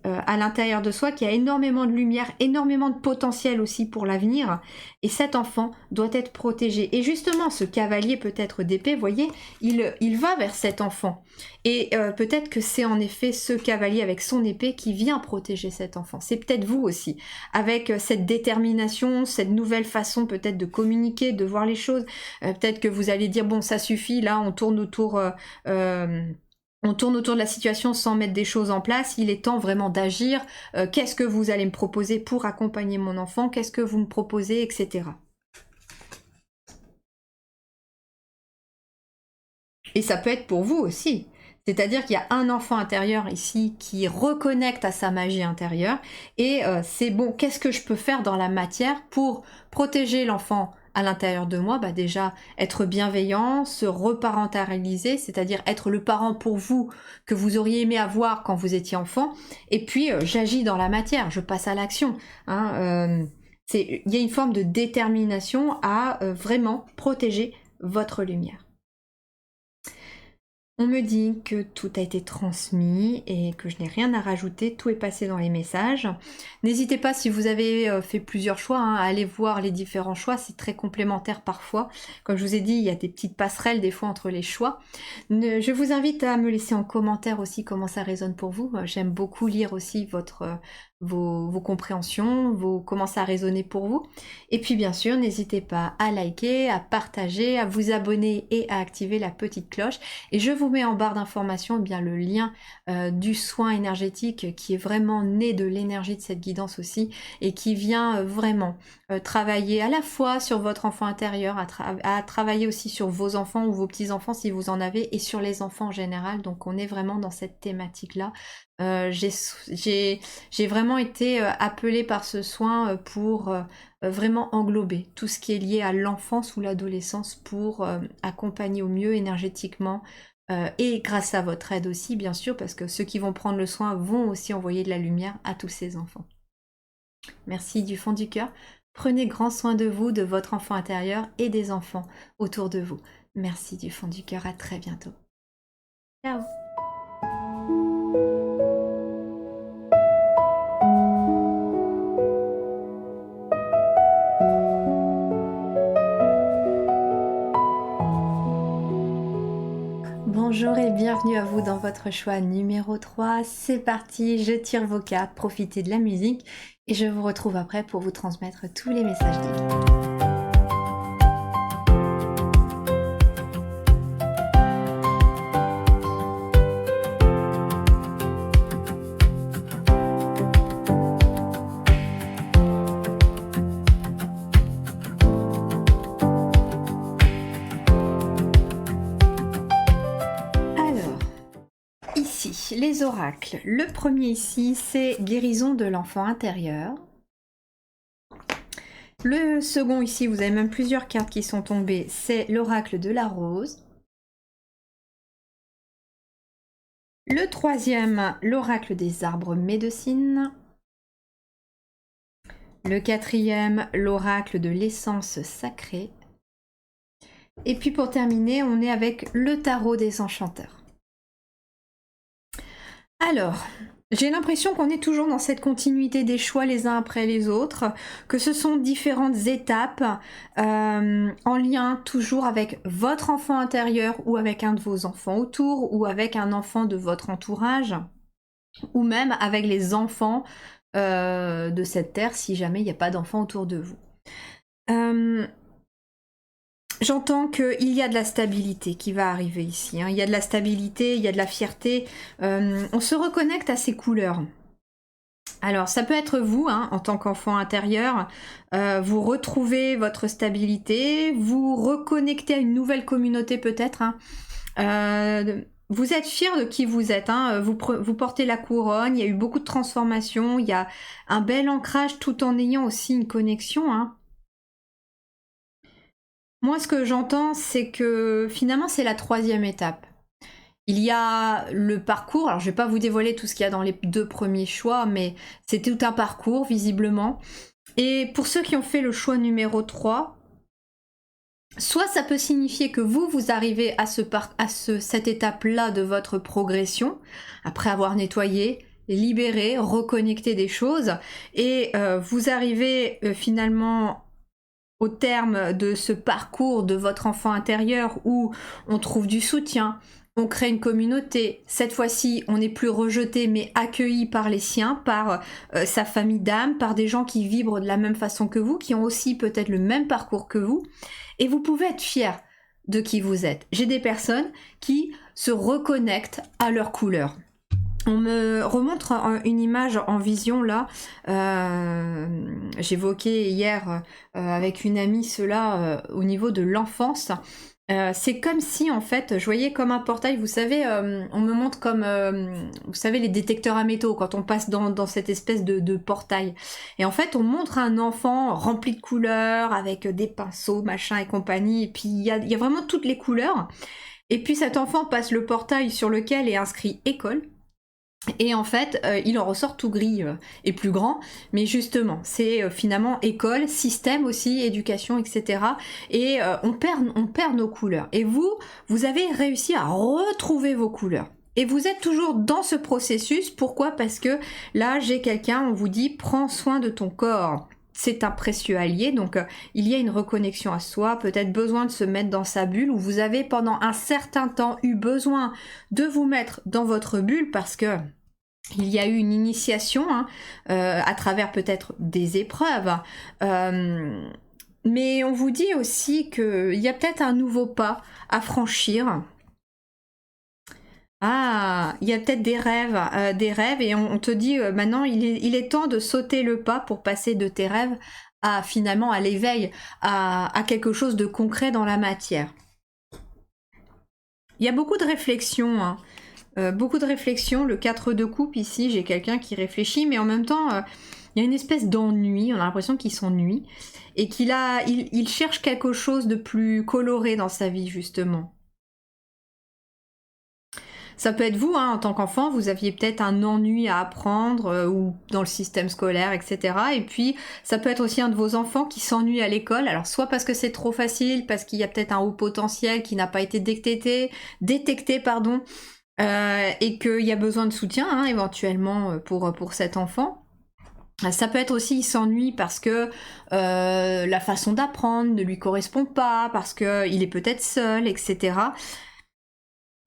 à l'intérieur de soi, qui a énormément de lumière, énormément de potentiel aussi pour l'avenir. Et cet enfant doit être protégé. Et justement, ce cavalier peut-être d'épée, vous voyez, il va vers cet enfant. Et peut-être que c'est en effet ce cavalier avec son épée qui vient protéger cet enfant. C'est peut-être vous aussi, avec cette détermination, cette nouvelle façon peut-être de communiquer, de voir les choses. Peut-être que vous allez dire, bon, ça suffit, là, on tourne autour de la situation sans mettre des choses en place, il est temps vraiment d'agir. Qu'est-ce que vous allez me proposer pour accompagner mon enfant? Qu'est-ce que vous me proposez, etc. Et ça peut être pour vous aussi. C'est-à-dire qu'il y a un enfant intérieur ici qui reconnecte à sa magie intérieure, et c'est bon, qu'est-ce que je peux faire dans la matière pour protéger l'enfant à l'intérieur de moi? Déjà, être bienveillant, se reparentaliser, c'est-à-dire être le parent pour vous que vous auriez aimé avoir quand vous étiez enfant, et puis j'agis dans la matière, je passe à l'action, hein, il y a une forme de détermination à vraiment protéger votre lumière. On me dit que tout a été transmis et que je n'ai rien à rajouter, tout est passé dans les messages. N'hésitez pas, si vous avez fait plusieurs choix, hein, à aller voir les différents choix, c'est très complémentaire parfois. Comme je vous ai dit, il y a des petites passerelles des fois entre les choix. Je vous invite à me laisser en commentaire aussi comment ça résonne pour vous. J'aime beaucoup lire aussi vos compréhensions, comment ça a résonné pour vous. Et puis bien sûr, n'hésitez pas à liker, à partager, à vous abonner et à activer la petite cloche. Et je vous mets en barre d'informations bien le lien du soin énergétique qui est vraiment né de l'énergie de cette guidance aussi, et qui vient vraiment travailler à la fois sur votre enfant intérieur, à travailler aussi sur vos enfants ou vos petits-enfants si vous en avez, et sur les enfants en général. Donc on est vraiment dans cette thématique-là. J'ai vraiment été appelée par ce soin pour vraiment englober tout ce qui est lié à l'enfance ou l'adolescence pour accompagner au mieux énergétiquement, et grâce à votre aide aussi bien sûr, parce que ceux qui vont prendre le soin vont aussi envoyer de la lumière à tous ces enfants. Merci du fond du cœur. Prenez grand soin de vous, de votre enfant intérieur et des enfants autour de vous. Merci du fond du cœur, à très bientôt. Ciao. Bonjour et bienvenue à vous dans votre choix numéro 3. C'est parti, je tire vos cartes, profitez de la musique et je vous retrouve après pour vous transmettre tous les messages divins. Les oracles. Le premier ici, c'est guérison de l'enfant intérieur. Le second ici, vous avez même plusieurs cartes qui sont tombées, c'est l'oracle de la rose. Le troisième, l'oracle des arbres médecines. Le quatrième, l'oracle de l'essence sacrée. Et puis pour terminer, on est avec le tarot des enchanteurs. Alors, j'ai l'impression qu'on est toujours dans cette continuité des choix les uns après les autres, que ce sont différentes étapes en lien toujours avec votre enfant intérieur ou avec un de vos enfants autour ou avec un enfant de votre entourage ou même avec les enfants de cette terre si jamais il n'y a pas d'enfants autour de vous. J'entends qu'il y a de la stabilité qui va arriver ici, hein. Il y a de la stabilité, il y a de la fierté, on se reconnecte à ces couleurs. Alors ça peut être vous, hein, en tant qu'enfant intérieur, vous retrouvez votre stabilité, vous reconnectez à une nouvelle communauté peut-être, hein. Vous êtes fier de qui vous êtes, hein. Vous portez la couronne, il y a eu beaucoup de transformations, il y a un bel ancrage tout en ayant aussi une connexion, hein. Moi, ce que j'entends, c'est que finalement, c'est la 3e étape. Il y a le parcours, alors je ne vais pas vous dévoiler tout ce qu'il y a dans les 2 premiers choix, mais c'est tout un parcours, visiblement. Et pour ceux qui ont fait le choix numéro 3, soit ça peut signifier que vous arrivez à cette étape-là de votre progression, après avoir nettoyé, libéré, reconnecté des choses, et vous arrivez finalement au terme de ce parcours de votre enfant intérieur où on trouve du soutien, on crée une communauté. Cette fois-ci, on n'est plus rejeté mais accueilli par les siens, par sa famille d'âme, par des gens qui vibrent de la même façon que vous, qui ont aussi peut-être le même parcours que vous. Et vous pouvez être fier de qui vous êtes. J'ai des personnes qui se reconnectent à leur couleur. On me remontre une image en vision là, j'évoquais hier avec une amie cela au niveau de l'enfance. C'est comme si en fait, je voyais comme un portail, vous savez, on me montre comme, vous savez, les détecteurs à métaux quand on passe dans cette espèce de portail. Et en fait, on montre un enfant rempli de couleurs, avec des pinceaux, machin et compagnie, et puis il y a vraiment toutes les couleurs. Et puis cet enfant passe le portail sur lequel est inscrit école. Et en fait, il en ressort tout gris et plus grand, mais justement, c'est finalement école, système aussi, éducation, etc. Et on perd nos couleurs. Et vous avez réussi à retrouver vos couleurs. Et vous êtes toujours dans ce processus. Pourquoi? Parce que là, j'ai quelqu'un, on vous dit, prends soin de ton corps. C'est un précieux allié, donc il y a une reconnexion à soi, peut-être besoin de se mettre dans sa bulle, où vous avez pendant un certain temps eu besoin de vous mettre dans votre bulle parce que il y a eu une initiation hein, à travers peut-être des épreuves, mais on vous dit aussi qu'il y a peut-être un nouveau pas à franchir. Ah, il y a peut-être des rêves et on te dit maintenant il est temps de sauter le pas pour passer de tes rêves à finalement à l'éveil, à quelque chose de concret dans la matière. Il y a beaucoup de réflexions, hein. Beaucoup de réflexions, le 4 de coupe ici, j'ai quelqu'un qui réfléchit, mais en même temps, il y a une espèce d'ennui, on a l'impression qu'il s'ennuie, et il cherche quelque chose de plus coloré dans sa vie, justement. Ça peut être vous, hein, en tant qu'enfant, vous aviez peut-être un ennui à apprendre, ou dans le système scolaire, etc. Et puis, ça peut être aussi un de vos enfants qui s'ennuie à l'école, alors soit parce que c'est trop facile, parce qu'il y a peut-être un haut potentiel qui n'a pas été détecté, et qu'il y a besoin de soutien hein, éventuellement pour cet enfant. Ça peut être aussi il s'ennuie parce que la façon d'apprendre ne lui correspond pas, parce qu'il est peut-être seul, etc.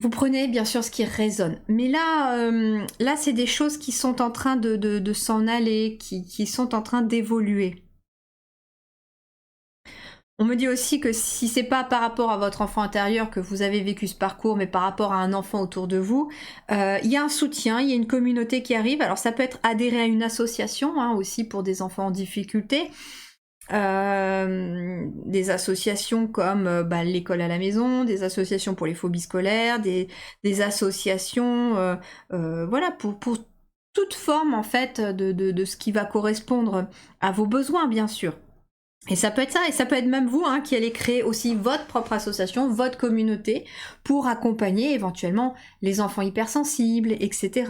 Vous prenez bien sûr ce qui résonne. Mais là c'est des choses qui sont en train de s'en aller, qui sont en train d'évoluer. On me dit aussi que si c'est pas par rapport à votre enfant intérieur que vous avez vécu ce parcours, mais par rapport à un enfant autour de vous, il y a un soutien, il y a une communauté qui arrive. Alors ça peut être adhérer à une association hein, aussi pour des enfants en difficulté. Des associations comme l'école à la maison, des associations pour les phobies scolaires, des associations voilà pour toute forme en fait de ce qui va correspondre à vos besoins bien sûr. Et ça peut être ça, et ça peut être même vous hein, qui allez créer aussi votre propre association, votre communauté, pour accompagner éventuellement les enfants hypersensibles, etc.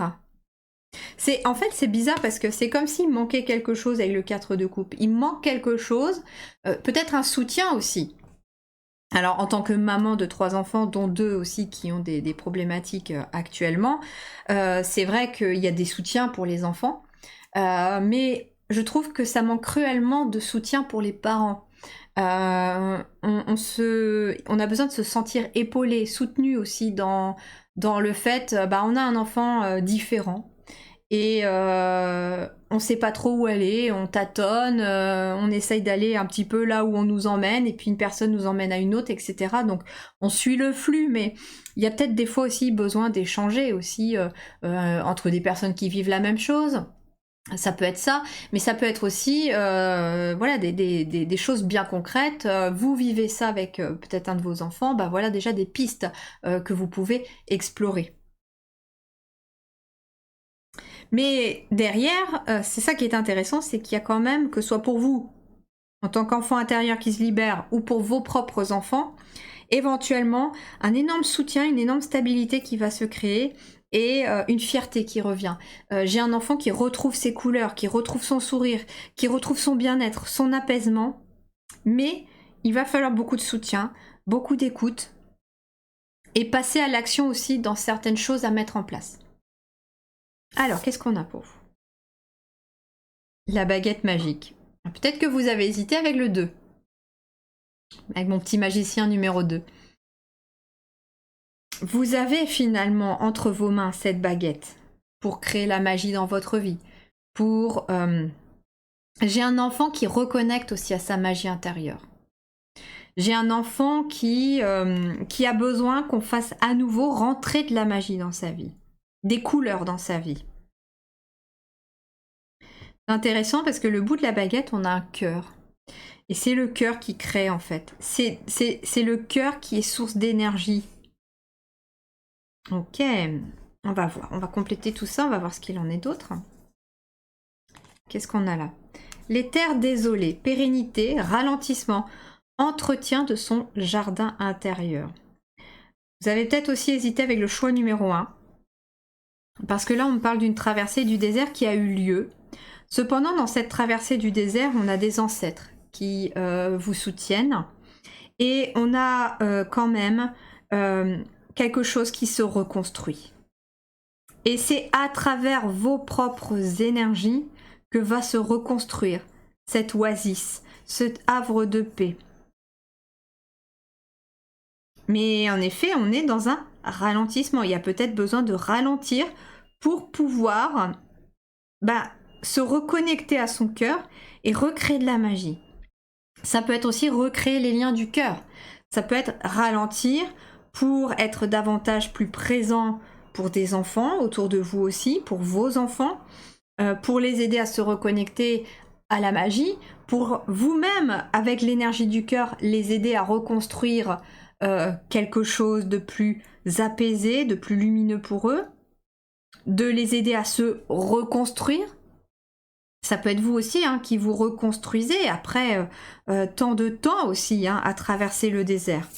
En fait, c'est bizarre parce que c'est comme s'il manquait quelque chose avec le 4 de coupe. Il manque quelque chose, peut-être un soutien aussi. Alors, en tant que maman de 3 enfants, dont 2 aussi qui ont des problématiques actuellement, c'est vrai qu'il y a des soutiens pour les enfants, mais je trouve que ça manque cruellement de soutien pour les parents. On a besoin de se sentir épaulé, soutenu aussi dans le fait, on a un enfant différent. Et on sait pas trop où aller, on tâtonne, on essaye d'aller un petit peu là où on nous emmène, et puis une personne nous emmène à une autre, etc. Donc on suit le flux, mais il y a peut-être des fois aussi besoin d'échanger aussi entre des personnes qui vivent la même chose. Ça peut être ça, mais ça peut être aussi voilà, des choses bien concrètes. Vous vivez ça avec peut-être un de vos enfants, voilà déjà des pistes que vous pouvez explorer. Mais derrière, c'est ça qui est intéressant, c'est qu'il y a quand même, que ce soit pour vous, en tant qu'enfant intérieur qui se libère, ou pour vos propres enfants, éventuellement un énorme soutien, une énorme stabilité qui va se créer, et une fierté qui revient. J'ai un enfant qui retrouve ses couleurs, qui retrouve son sourire, qui retrouve son bien-être, son apaisement, mais il va falloir beaucoup de soutien, beaucoup d'écoute, et passer à l'action aussi dans certaines choses à mettre en place. Alors, qu'est-ce qu'on a pour vous? La baguette magique. Peut-être que vous avez hésité avec le 2. Avec mon petit magicien numéro 2. Vous avez finalement entre vos mains cette baguette pour créer la magie dans votre vie. J'ai un enfant qui reconnecte aussi à sa magie intérieure. J'ai un enfant qui a besoin qu'on fasse à nouveau rentrer de la magie dans sa vie. Des couleurs dans sa vie. C'est intéressant parce que le bout de la baguette, on a un cœur. Et c'est le cœur qui crée en fait. C'est le cœur qui est source d'énergie. Ok, on va voir. On va compléter tout ça, on va voir ce qu'il en est d'autre. Qu'est-ce qu'on a là? Les terres désolées, pérennité, ralentissement, entretien de son jardin intérieur. Vous avez peut-être aussi hésité avec le choix numéro 1. Parce que là, on me parle d'une traversée du désert qui a eu lieu. Cependant, dans cette traversée du désert, on a des ancêtres qui vous soutiennent. Et on a quand même quelque chose qui se reconstruit. Et c'est à travers vos propres énergies que va se reconstruire cette oasis, cet havre de paix. Mais en effet, on est dans un ralentissement. Il y a peut-être besoin de ralentir pour pouvoir se reconnecter à son cœur et recréer de la magie. Ça peut être aussi recréer les liens du cœur. Ça peut être ralentir pour être davantage plus présent pour des enfants autour de vous aussi, pour vos enfants, pour les aider à se reconnecter à la magie, pour vous-même, avec l'énergie du cœur, les aider à reconstruire quelque chose de plus apaisé, de plus lumineux pour eux, de les aider à se reconstruire. Ça peut être vous aussi qui vous reconstruisez après tant de temps aussi à traverser le désert.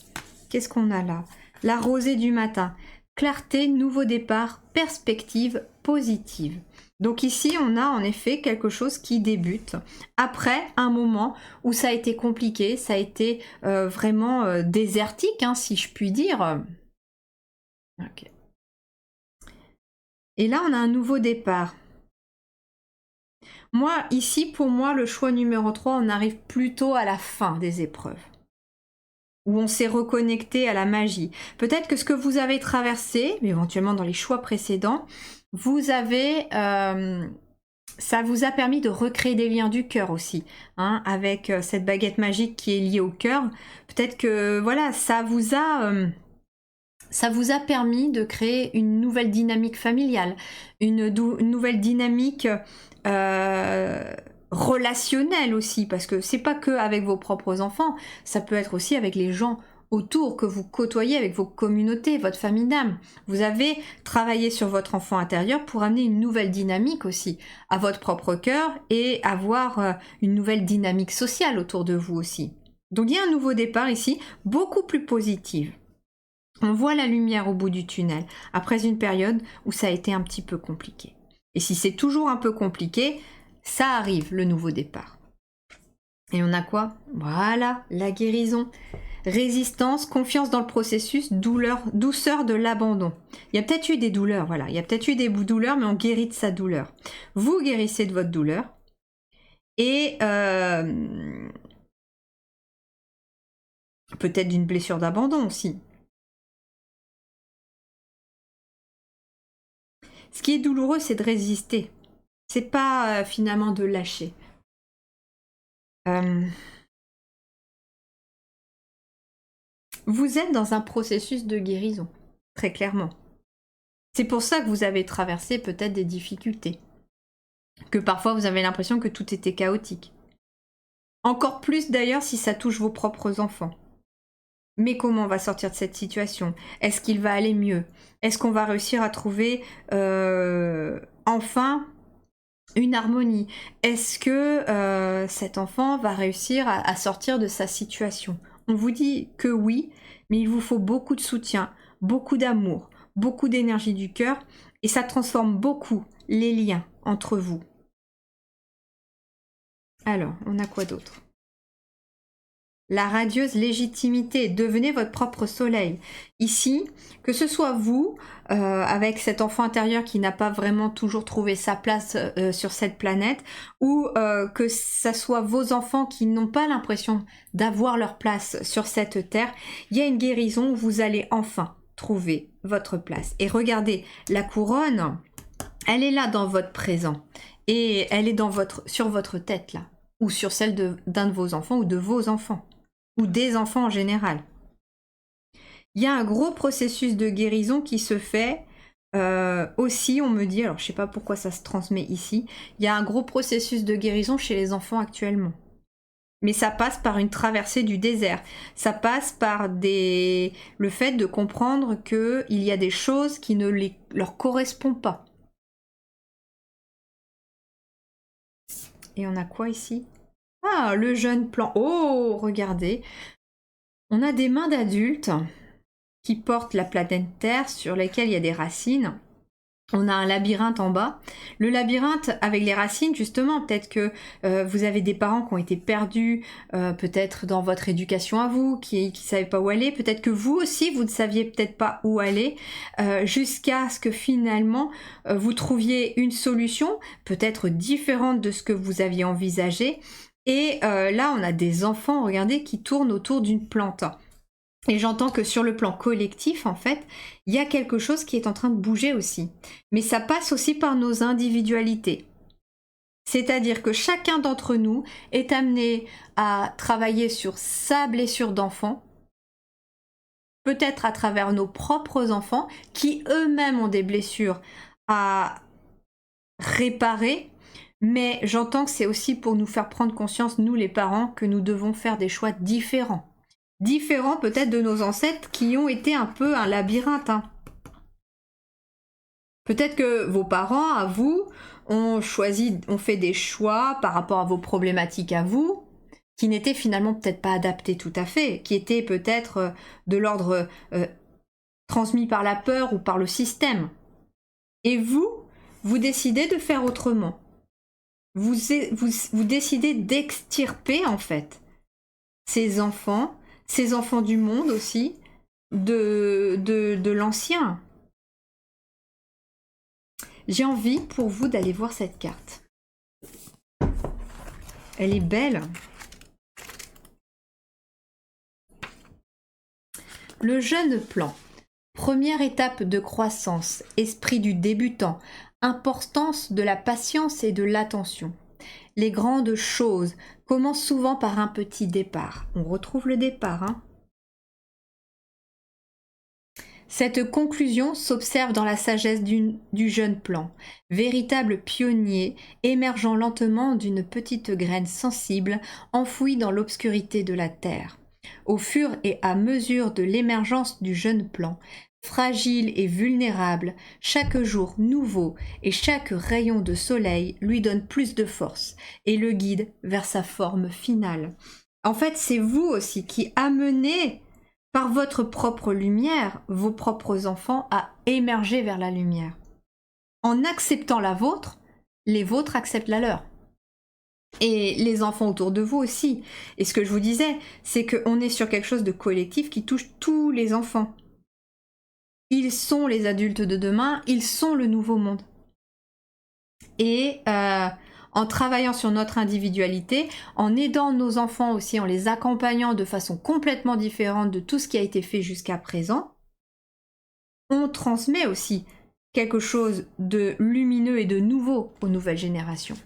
Qu'est-ce qu'on a là? La rosée du matin. Clarté, nouveau départ, perspective positive. Donc ici, on a en effet quelque chose qui débute après un moment où ça a été compliqué, ça a été vraiment désertique, si je puis dire. Ok. Et là, on a un nouveau départ. Moi, ici, pour moi, le choix numéro 3, on arrive plutôt à la fin des épreuves, où on s'est reconnecté à la magie. Peut-être que ce que vous avez traversé, mais éventuellement dans les choix précédents, vous avez... ça vous a permis de recréer des liens du cœur aussi, avec cette baguette magique qui est liée au cœur. Peut-être que, voilà, ça vous a permis de créer une nouvelle dynamique familiale, une nouvelle dynamique relationnelle aussi, parce que c'est pas que avec vos propres enfants, ça peut être aussi avec les gens autour que vous côtoyez, avec vos communautés, votre famille d'âme. Vous avez travaillé sur votre enfant intérieur pour amener une nouvelle dynamique aussi à votre propre cœur et avoir une nouvelle dynamique sociale autour de vous aussi. Donc il y a un nouveau départ ici, beaucoup plus positif. On voit la lumière au bout du tunnel, après une période où ça a été un petit peu compliqué. Et si c'est toujours un peu compliqué, ça arrive, le nouveau départ. Et on a quoi? Voilà, la guérison. résistance, confiance dans le processus, douceur de l'abandon. Il y a peut-être eu des douleurs, voilà. Il y a peut-être eu des douleurs, mais on guérit de sa douleur. Vous guérissez de votre douleur. Et peut-être d'une blessure d'abandon aussi. Ce qui est douloureux, c'est de résister. C'est pas finalement de lâcher. Vous êtes dans un processus de guérison, très clairement. C'est pour ça que vous avez traversé peut-être des difficultés. Que parfois vous avez l'impression que tout était chaotique. Encore plus d'ailleurs si ça touche vos propres enfants. Mais comment on va sortir de cette situation? Est-ce qu'il va aller mieux? Est-ce qu'on va réussir à trouver enfin une harmonie? Est-ce que cet enfant va réussir à sortir de sa situation? On vous dit que oui, mais il vous faut beaucoup de soutien, beaucoup d'amour, beaucoup d'énergie du cœur, et ça transforme beaucoup les liens entre vous. Alors, on a quoi d'autre? La radieuse légitimité, devenez votre propre soleil. Ici, que ce soit vous, avec cet enfant intérieur qui n'a pas vraiment toujours trouvé sa place sur cette planète, ou que ça soit vos enfants qui n'ont pas l'impression d'avoir leur place sur cette terre, il y a une guérison où vous allez enfin trouver votre place. Et regardez, la couronne, elle est là dans votre présent, et elle est sur votre tête là, ou sur celle d'un de vos enfants ou de vos enfants. Ou des enfants en général. Il y a un gros processus de guérison qui se fait aussi, on me dit, alors je ne sais pas pourquoi ça se transmet ici, il y a un gros processus de guérison chez les enfants actuellement. Mais ça passe par une traversée du désert. Ça passe par le fait de comprendre qu'il y a des choses qui ne leur correspondent pas. Et on a quoi ici ? Ah, le jeune plan. Oh, regardez. On a des mains d'adultes qui portent la planète Terre sur lesquelles il y a des racines. On a un labyrinthe en bas. Le labyrinthe avec les racines, justement, peut-être que vous avez des parents qui ont été perdus, peut-être dans votre éducation à vous, qui ne savaient pas où aller. Peut-être que vous aussi, vous ne saviez peut-être pas où aller, jusqu'à ce que finalement, vous trouviez une solution, peut-être différente de ce que vous aviez envisagé. Et là, on a des enfants, regardez, qui tournent autour d'une plante. Et j'entends que sur le plan collectif, en fait, il y a quelque chose qui est en train de bouger aussi. Mais ça passe aussi par nos individualités. C'est-à-dire que chacun d'entre nous est amené à travailler sur sa blessure d'enfant, peut-être à travers nos propres enfants, qui eux-mêmes ont des blessures à réparer. Mais j'entends que c'est aussi pour nous faire prendre conscience, nous les parents, que nous devons faire des choix différents. Différents peut-être de nos ancêtres qui ont été un peu un labyrinthe. Peut-être que vos parents, à vous, ont fait des choix par rapport à vos problématiques à vous, qui n'étaient finalement peut-être pas adaptés tout à fait, qui étaient peut-être de l'ordre transmis par la peur ou par le système. Et vous décidez de faire autrement. Vous décidez d'extirper en fait ces enfants du monde aussi, de l'ancien. J'ai envie pour vous d'aller voir cette carte. Elle est belle. Le jeune plan. Première étape de croissance, esprit du débutant, importance de la patience et de l'attention. Les grandes choses commencent souvent par un petit départ. On retrouve le départ, hein. Cette conclusion s'observe dans la sagesse du jeune plan, véritable pionnier émergeant lentement d'une petite graine sensible enfouie dans l'obscurité de la terre. Au fur et à mesure de l'émergence du jeune plan, fragile et vulnérable, chaque jour nouveau et chaque rayon de soleil lui donne plus de force et le guide vers sa forme finale. En fait, c'est vous aussi qui amenez par votre propre lumière vos propres enfants à émerger vers la lumière. En acceptant la vôtre, les vôtres acceptent la leur. Et les enfants autour de vous aussi. Et ce que je vous disais, c'est qu'on est sur quelque chose de collectif qui touche tous les enfants. Ils sont les adultes de demain, ils sont le nouveau monde. Et en travaillant sur notre individualité, en aidant nos enfants aussi, en les accompagnant de façon complètement différente de tout ce qui a été fait jusqu'à présent, on transmet aussi quelque chose de lumineux et de nouveau aux nouvelles générations.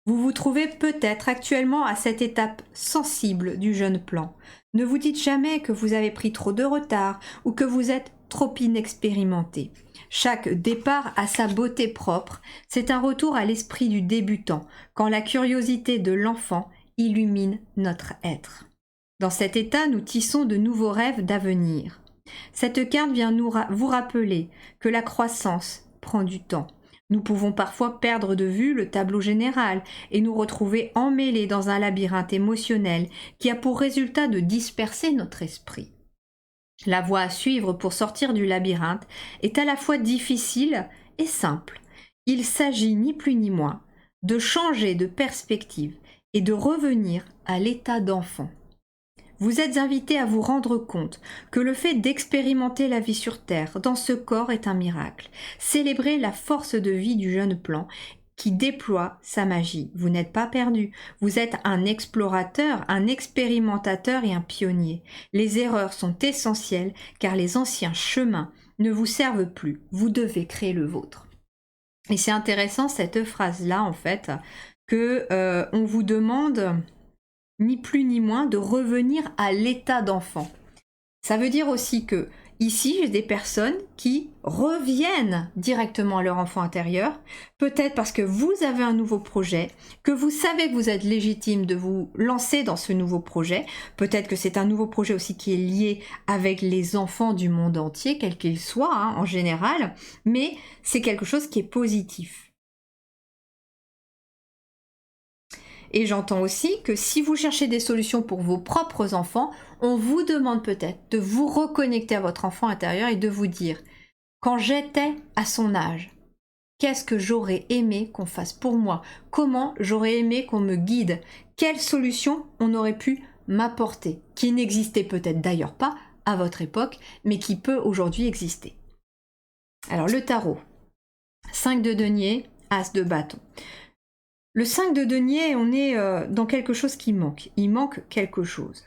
Vous vous trouvez peut-être actuellement à cette étape sensible du jeune plan. Ne vous dites jamais que vous avez pris trop de retard ou que vous êtes trop inexpérimenté. Chaque départ a sa beauté propre. C'est un retour à l'esprit du débutant, quand la curiosité de l'enfant illumine notre être. Dans cet état, nous tissons de nouveaux rêves d'avenir. Cette carte vient vous rappeler que la croissance prend du temps. Nous pouvons parfois perdre de vue le tableau général et nous retrouver emmêlés dans un labyrinthe émotionnel qui a pour résultat de disperser notre esprit. La voie à suivre pour sortir du labyrinthe est à la fois difficile et simple. Il s'agit ni plus ni moins de changer de perspective et de revenir à l'état d'enfant. Vous êtes invité à vous rendre compte que le fait d'expérimenter la vie sur Terre dans ce corps est un miracle. Célébrez la force de vie du jeune plan qui déploie sa magie. Vous n'êtes pas perdu. Vous êtes un explorateur, un expérimentateur et un pionnier. Les erreurs sont essentielles car les anciens chemins ne vous servent plus. Vous devez créer le vôtre. Et c'est intéressant cette phrase-là en fait que on vous demande ni plus ni moins de revenir à l'état d'enfant. Ça veut dire aussi que ici, j'ai des personnes qui reviennent directement à leur enfant intérieur, peut-être parce que vous avez un nouveau projet, que vous savez que vous êtes légitime de vous lancer dans ce nouveau projet, peut-être que c'est un nouveau projet aussi qui est lié avec les enfants du monde entier, quel qu'il soit en général, mais c'est quelque chose qui est positif. Et j'entends aussi que si vous cherchez des solutions pour vos propres enfants, on vous demande peut-être de vous reconnecter à votre enfant intérieur et de vous dire « Quand j'étais à son âge, qu'est-ce que j'aurais aimé qu'on fasse pour moi? Comment j'aurais aimé qu'on me guide? Quelle solution on aurait pu m'apporter? Qui n'existait peut-être d'ailleurs pas à votre époque, mais qui peut aujourd'hui exister. » Alors le tarot, 5 de denier, as de bâton. Le 5 de denier, on est dans quelque chose qui manque. Il manque quelque chose.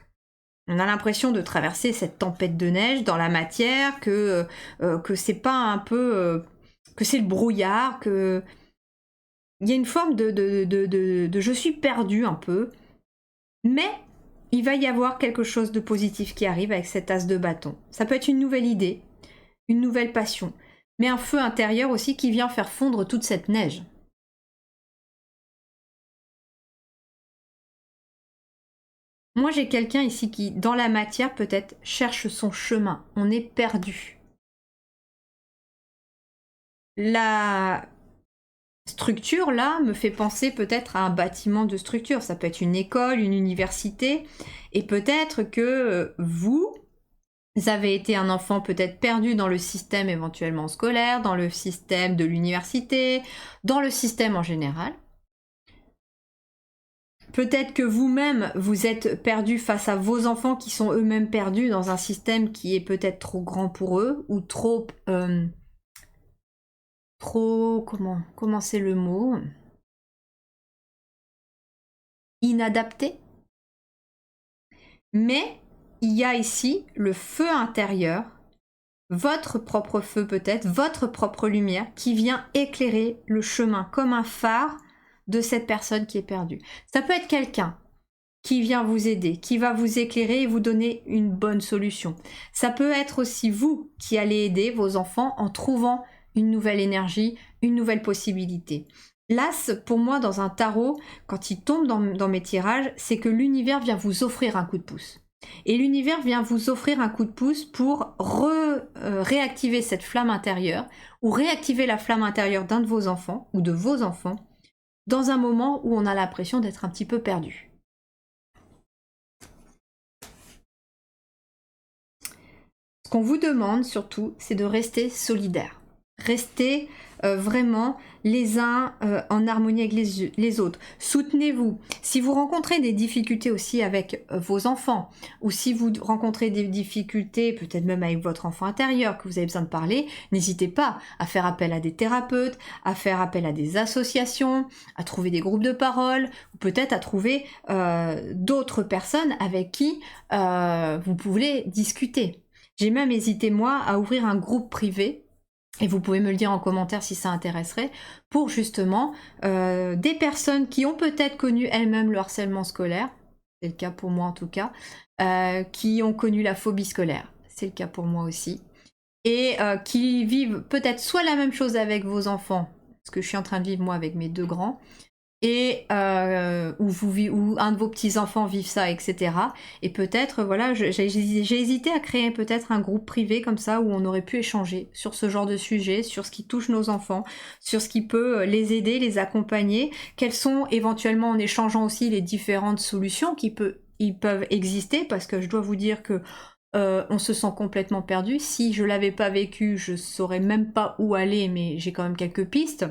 On a l'impression de traverser cette tempête de neige dans la matière, que c'est pas un peu... que c'est le brouillard, que... Il y a une forme de je suis perdu un peu. Mais il va y avoir quelque chose de positif qui arrive avec cet as de bâton. Ça peut être une nouvelle idée, une nouvelle passion, mais un feu intérieur aussi qui vient faire fondre toute cette neige. Moi, j'ai quelqu'un ici qui, dans la matière, peut-être cherche son chemin. On est perdu. La structure, là, me fait penser peut-être à un bâtiment de structure. Ça peut être une école, une université. Et peut-être que vous avez été un enfant peut-être perdu dans le système éventuellement scolaire, dans le système de l'université, dans le système en général. Peut-être que vous-même, vous êtes perdu face à vos enfants qui sont eux-mêmes perdus dans un système qui est peut-être trop grand pour eux, ou trop... comment c'est le mot? Inadapté. Mais il y a ici le feu intérieur, votre propre feu peut-être, votre propre lumière, qui vient éclairer le chemin comme un phare de cette personne qui est perdue. Ça peut être quelqu'un qui vient vous aider, qui va vous éclairer et vous donner une bonne solution. Ça peut être aussi vous qui allez aider vos enfants en trouvant une nouvelle énergie, une nouvelle possibilité. L'as, pour moi, dans un tarot, quand il tombe dans mes tirages, c'est que l'univers vient vous offrir un coup de pouce. Et l'univers vient vous offrir un coup de pouce pour réactiver cette flamme intérieure ou réactiver la flamme intérieure d'un de vos enfants ou de vos enfants dans un moment où on a l'impression d'être un petit peu perdu. Ce qu'on vous demande surtout, c'est de rester solidaire. Rester vraiment les uns en harmonie avec les autres. Soutenez-vous. Si vous rencontrez des difficultés aussi avec vos enfants, ou si vous rencontrez des difficultés peut-être même avec votre enfant intérieur, que vous avez besoin de parler, n'hésitez pas à faire appel à des thérapeutes, à faire appel à des associations, à trouver des groupes de parole, ou peut-être à trouver d'autres personnes avec qui vous pouvez discuter. J'ai même hésité moi à ouvrir un groupe privé, et vous pouvez me le dire en commentaire si ça intéresserait, pour justement des personnes qui ont peut-être connu elles-mêmes le harcèlement scolaire, c'est le cas pour moi en tout cas, qui ont connu la phobie scolaire, c'est le cas pour moi aussi, et qui vivent peut-être soit la même chose avec vos enfants, ce que je suis en train de vivre moi avec mes 2 grands, et où un de vos petits-enfants vivent ça, etc. Et peut-être, voilà, j'ai hésité à créer peut-être un groupe privé comme ça, où on aurait pu échanger sur ce genre de sujet, sur ce qui touche nos enfants, sur ce qui peut les aider, les accompagner, quelles sont éventuellement, en échangeant aussi les différentes solutions ils peuvent exister, parce que je dois vous dire que on se sent complètement perdu. Si je l'avais pas vécu, je saurais même pas où aller, mais j'ai quand même quelques pistes.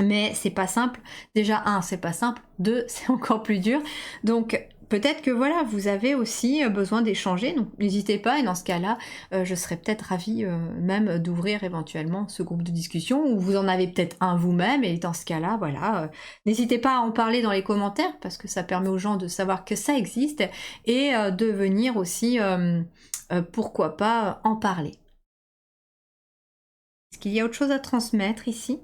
Mais c'est pas simple. Déjà, c'est pas simple. 2, c'est encore plus dur. Donc, peut-être que voilà, vous avez aussi besoin d'échanger. Donc, n'hésitez pas. Et dans ce cas-là, je serais peut-être ravie même d'ouvrir éventuellement ce groupe de discussion, ou vous en avez peut-être un vous-même. Et dans ce cas-là, voilà, n'hésitez pas à en parler dans les commentaires, parce que ça permet aux gens de savoir que ça existe, et de venir aussi, pourquoi pas, en parler. Est-ce qu'il y a autre chose à transmettre ici ?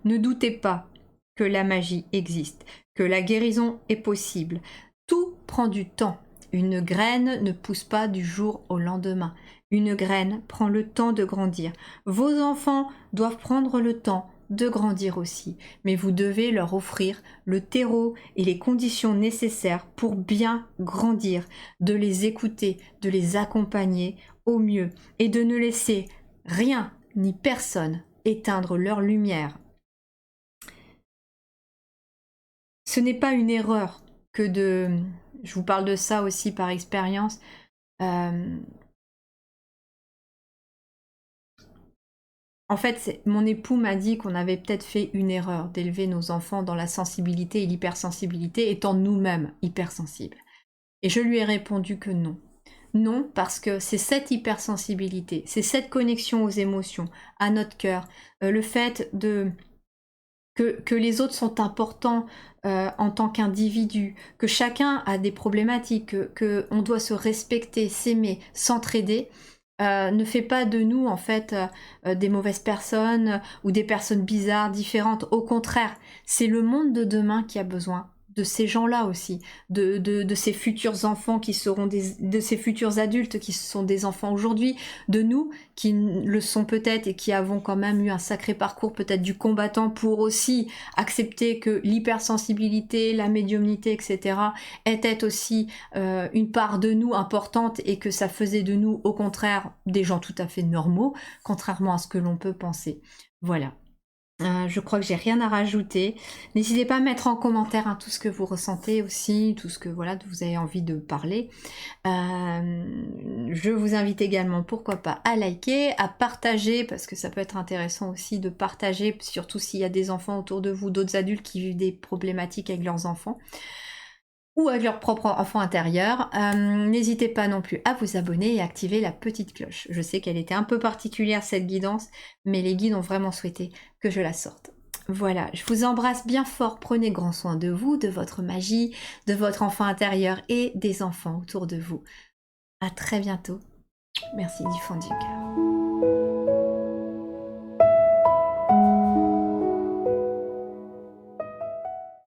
Ne doutez pas que la magie existe, que la guérison est possible. Tout prend du temps. Une graine ne pousse pas du jour au lendemain. Une graine prend le temps de grandir. Vos enfants doivent prendre le temps de grandir aussi, mais vous devez leur offrir le terreau et les conditions nécessaires pour bien grandir, de les écouter, de les accompagner au mieux, et de ne laisser rien ni personne éteindre leur lumière. Ce n'est pas une erreur que de... Je vous parle de ça aussi par expérience. En fait, mon époux m'a dit qu'on avait peut-être fait une erreur d'élever nos enfants dans la sensibilité et l'hypersensibilité, étant nous-mêmes hypersensibles. Et je lui ai répondu que non. Non, parce que c'est cette hypersensibilité, c'est cette connexion aux émotions, à notre cœur, le fait de... Que les autres sont importants en tant qu'individus, que chacun a des problématiques, que on doit se respecter, s'aimer, s'entraider, ne fait pas de nous en fait des mauvaises personnes ou des personnes bizarres, différentes. Au contraire, c'est le monde de demain qui a besoin de ces gens-là aussi, de ces futurs enfants qui seront de ces futurs adultes qui sont des enfants aujourd'hui, de nous qui le sont peut-être et qui avons quand même eu un sacré parcours peut-être du combattant pour aussi accepter que l'hypersensibilité, la médiumnité, etc. était aussi une part de nous importante, et que ça faisait de nous au contraire des gens tout à fait normaux, contrairement à ce que l'on peut penser. Voilà. Je crois que j'ai rien à rajouter. N'hésitez pas à mettre en commentaire tout ce que vous ressentez aussi, tout ce que voilà, vous avez envie de parler. Je vous invite également, pourquoi pas, à liker, à partager, parce que ça peut être intéressant aussi de partager, surtout s'il y a des enfants autour de vous, d'autres adultes qui vivent des problématiques avec leurs enfants, ou avec leur propre enfant intérieur. N'hésitez pas non plus à vous abonner et à activer la petite cloche. Je sais qu'elle était un peu particulière cette guidance, mais les guides ont vraiment souhaité que je la sorte. Voilà, je vous embrasse bien fort, prenez grand soin de vous, de votre magie, de votre enfant intérieur et des enfants autour de vous. À très bientôt. Merci du fond du cœur.